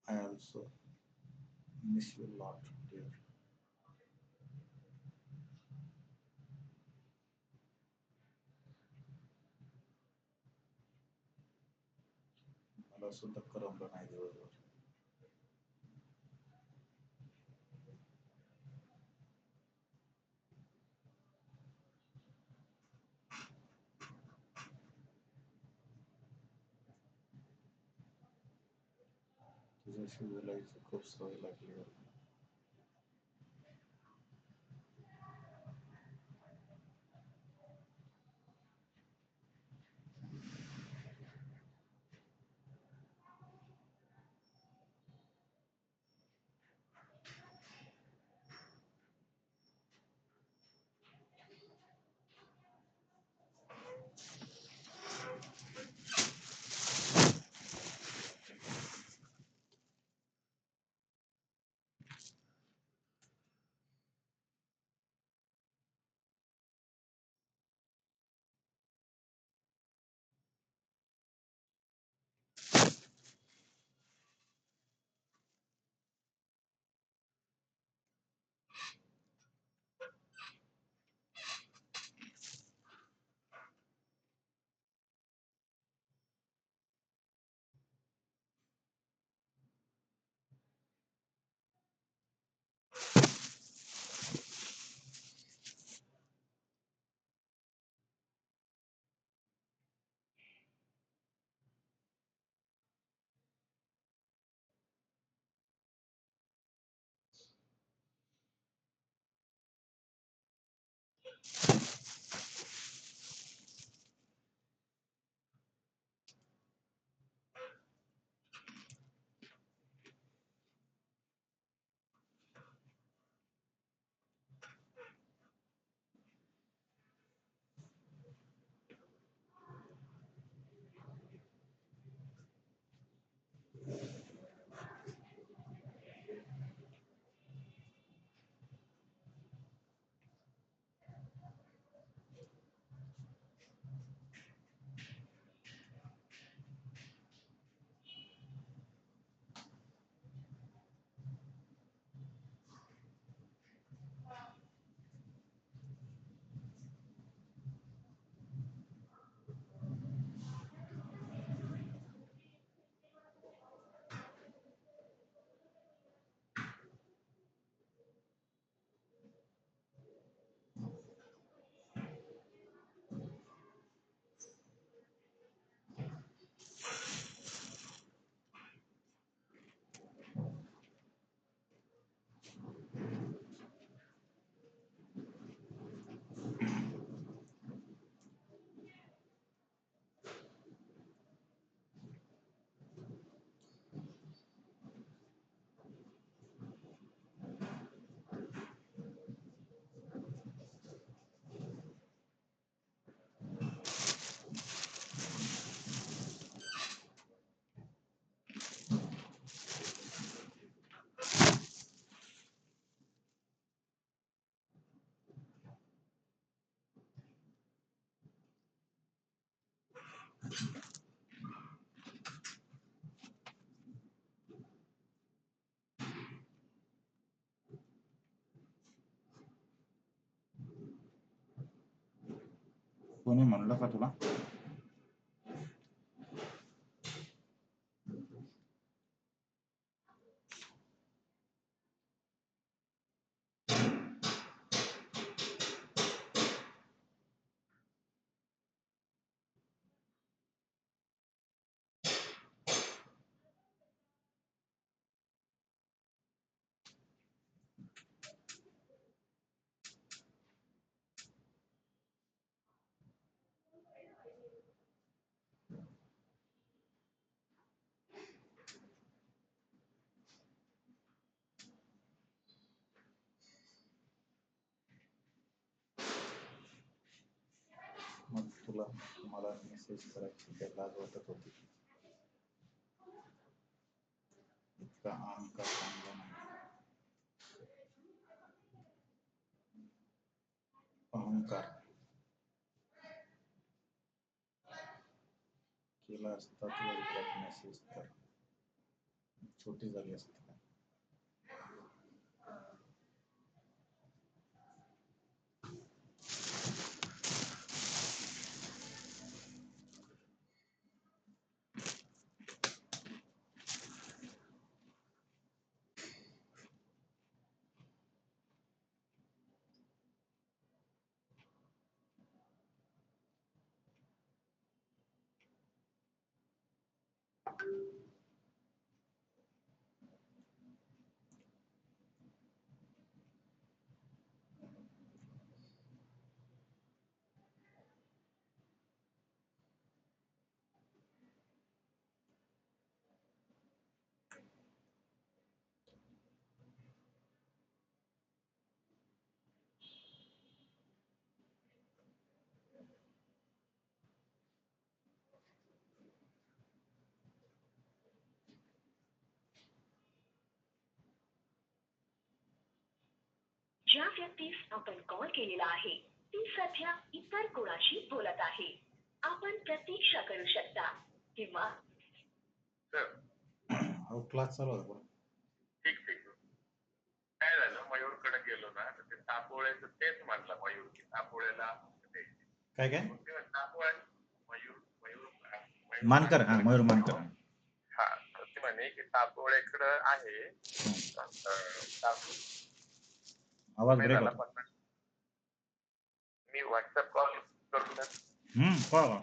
I also miss you a lot, dear. मला सुद्धा करमलं नाही दिवसभर. तुझ्याशी बोलायची खूप सवय लागली आहे. कोणी म्हणलं का तुला? मग तुला मला मेसेज करायची काय लाज वाटत होती? इतका अहंकार चांगला नाही. अहंकार केला असता तुला एकदा मेसेज तर छोटी झाली असती. ज्या व्यक्तीस आपण कॉल केलेला आहे ती सध्या इतर कोणाशी बोलत आहे. आपण प्रतीक्षा करू शकता किंवा अहो क्लास चालू होता. ठीक ठीक. काय झालं, मयूरकडे गेलो ना तर ते तापोळ्याचं तेच म्हटलं मयूर की तापोळ्याला काय काय तापोळ्या मयूर मयूर मानकर, हा मयूर मानकर. हा तर ते म्हणे की तापोळ्याकडं आहे. आवाज ब्रेक होतो. मी व्हॉट्सअप कॉल करू ना. कळलं.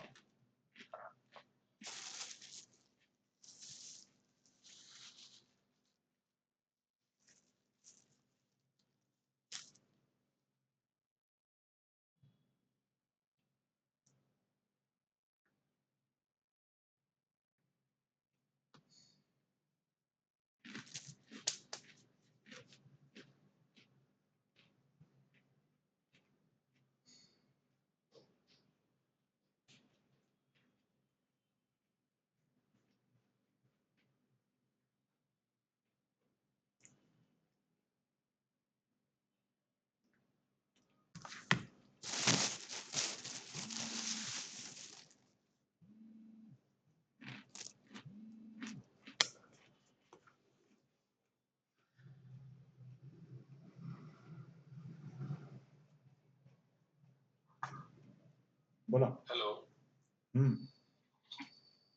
बोला. हॅलो.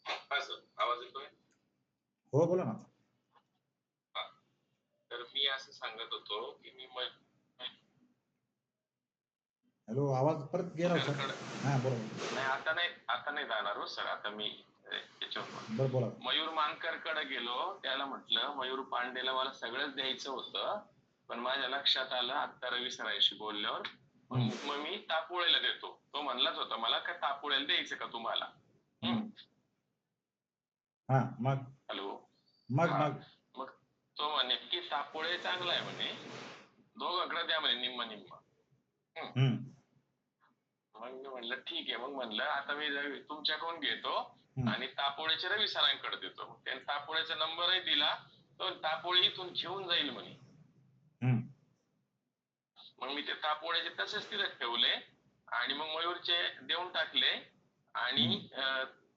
हा सर, आवाज येतोय? हो बोला ना. तर मी असं सांगत होतो की मी हॅलो, आवाज परत गेला सर. हा बोला. नाही आता नाही जाणार हो सर. आता मी बरं बोला. मयूर मानकर कडे गेलो. त्याला म्हटलं मयूर पांडेला मला सगळंच द्यायचं होतं, पण माझ्या लक्षात आलं आता रवी सरांशी बोलल्यावर मग मी तापोळेला देतो. तो म्हणलाच होता मला काय तापोळेला द्यायचं का तुम्हाला. हा मग हॅलो. मग तो म्हणे की तापोळे चांगला आहे म्हणे, दोघांकडे द्या म्हणे निम्म निम्म. मग मी म्हणलं ठीक आहे. मग म्हणलं आता मी तुमच्याकडून घेतो आणि तापोळेच्या रवी सरांकडे देतो. मग त्याने तापोळेचा नंबरही दिला. तो तापोळे इथून घेऊन जाईल म्हणे. मग मी ते तापोळ्याचे तसेच तिथे ठेवले आणि मग मयूरचे देऊन टाकले आणि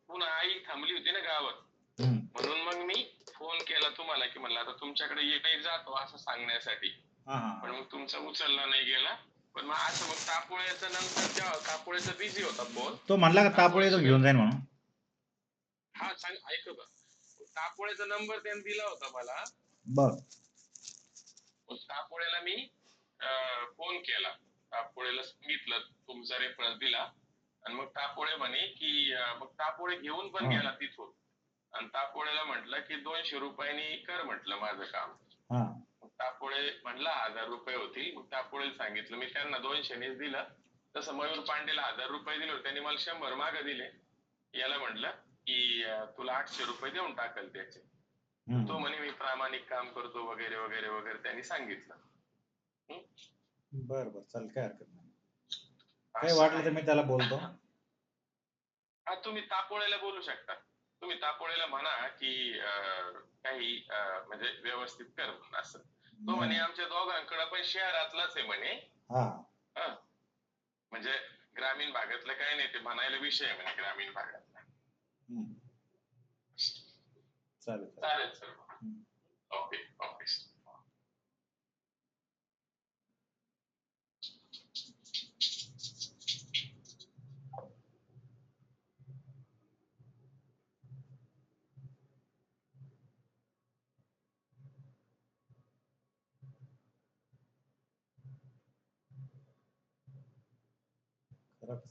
पुन्हा आई थांबली होती ना गावात, हम्म. म्हणून मग मी फोन केला तुम्हाला की म्हणलं आता तुमच्याकडे येणे जातो असं सांगण्यासाठी. हा पण हा मग तुमचा उचलला नाही गेला. पण मग असं मग तापोळ्याचा नंतर जेव्हा तापोळ्याचा बिझी होता फोन. तो म्हणला का तापोळ्यातून घेऊन जाईन म्हणून. हा सांग, ऐक बा, तापोळ्याचा नंबर त्याने दिला होता मला. बर. मग तापोळ्याला मी फोन केला, तापोळ्याला सांगितलं, तुमचा रेफरन्स दिला. आणि मग तापोळे म्हणे की मग तापोळे घेऊन पण हा. गेला तिथून. आणि तापोळ्याला म्हटलं की 200 रुपयांनी कर म्हटलं माझं काम. हा. मग तापोळे म्हणला 1000 रुपये होतील. मग तापोळेला सांगितलं, मी त्यांना 200नीच दिलं. तसं मयूर पांडेला 1000 रुपये दिले होते, त्यांनी मला 100 मागे दिले. याला म्हटलं की तुला 800 रुपये देऊन टाकल त्याचे. तो म्हणे मी प्रामाणिक काम करतो वगैरे वगैरे वगैरे त्यांनी सांगितलं. बर बर, चल, काय हरकत नाही. काही वाटलं तर मी त्याला बोलतो. हा, तुम्ही तापोळ्याला बोलू शकता. तुम्ही तापोळ्याला म्हणा की काही म्हणजे व्यवस्थित कर म्हणून असं. तो म्हणे आमच्या दोघांकडे पण शहरातलाच आहे म्हणे. हा. म्हणजे ग्रामीण भागातलं काही नाही, ते म्हणायला विषय आहे म्हणे ग्रामीण भागातला. चालेल चालेल सर. Okay okay. खरंच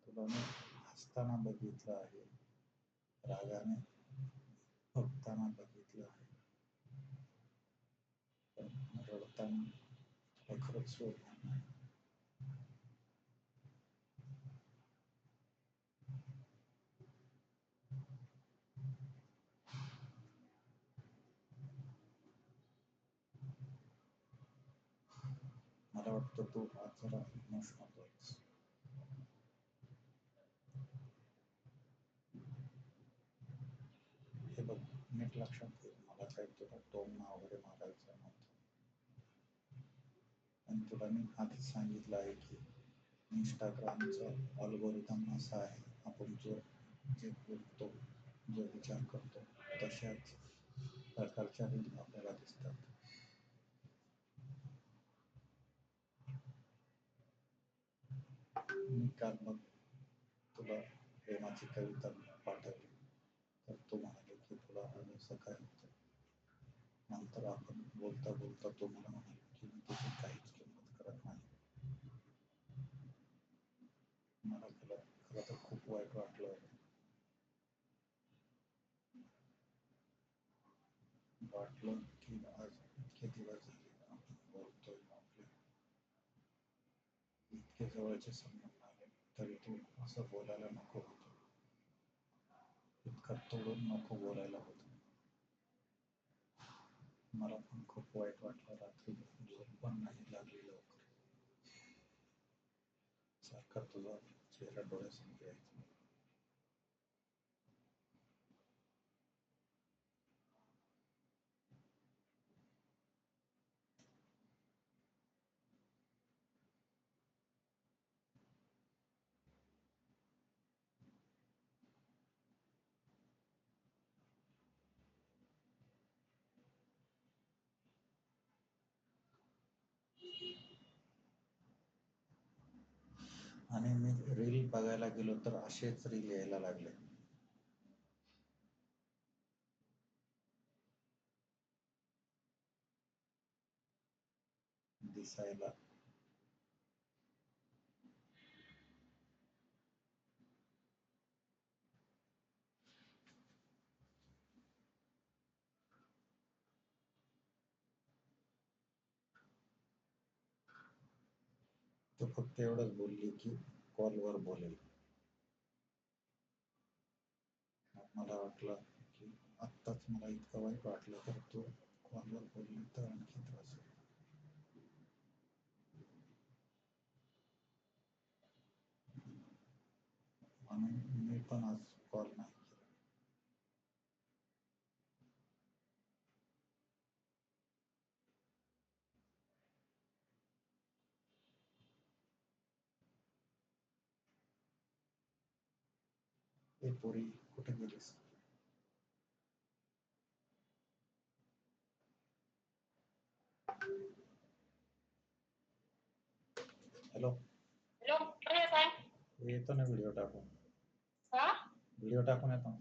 तुला मी हसताना बघितलं आहे, रागाने बघताना बघितलं आहे, पण रडताना तुला खरंच सोडणार नाही. मला वाटतं तू आज जरा इमोशनल होईस. हे बघ, नीट लक्षात घे, मला काही तुला टोमणा वगैरे मारायचं नव्हतं. पण तुला मी आधीच सांगितलं आहे की इंस्टाग्रामचा अल्गोरिदम असा आहे, आपण जे बोलतो, जो विचार करतो, तशाच प्रकारच्या रील आपल्याला दिसतात. मी काल मग तुला प्रेमाची कविता पाठवली, तर तू म्हणाले की तुला असं काय होतं. नंतर आपण बोलता बोलता तो मला म्हणाला की मी तुझी काहीच किंमत करत नाही. मला खरं तर खूप वाईट वाटलं. वाटलं की आज इतके दिवस झाले आपण बोलतोय, आपले इतके जवळचे संबंध आले, तरी तू असं बोलायला नको होतं, इतकं तोडून नको बोलायला होतं. मला पण खूप वाईट वाटलं. रात्री झोप पण नाही लागली लवकर. सारखा तुझा चेहरा डोळ्यासमोर यायचा. आणि मी रील बघायला गेलो तर असेच रील यायला लागले. दिसायला तो फक्त एवढंच बोलली की कॉलवर बोलेल. मला वाटलं की आत्ताच मला इतकं वाईट वाटलं, तर तो कॉलवर बोलली तर आणखी त्रास होईल. म्हणून मी पण आज कॉल नाही केला. हे पोरी कुठे गेलीस? हॅलो, हॅलो, काय येत आहे? येतो ना व्हिडिओ टाकून. हा? व्हिडिओ टाकून येतो.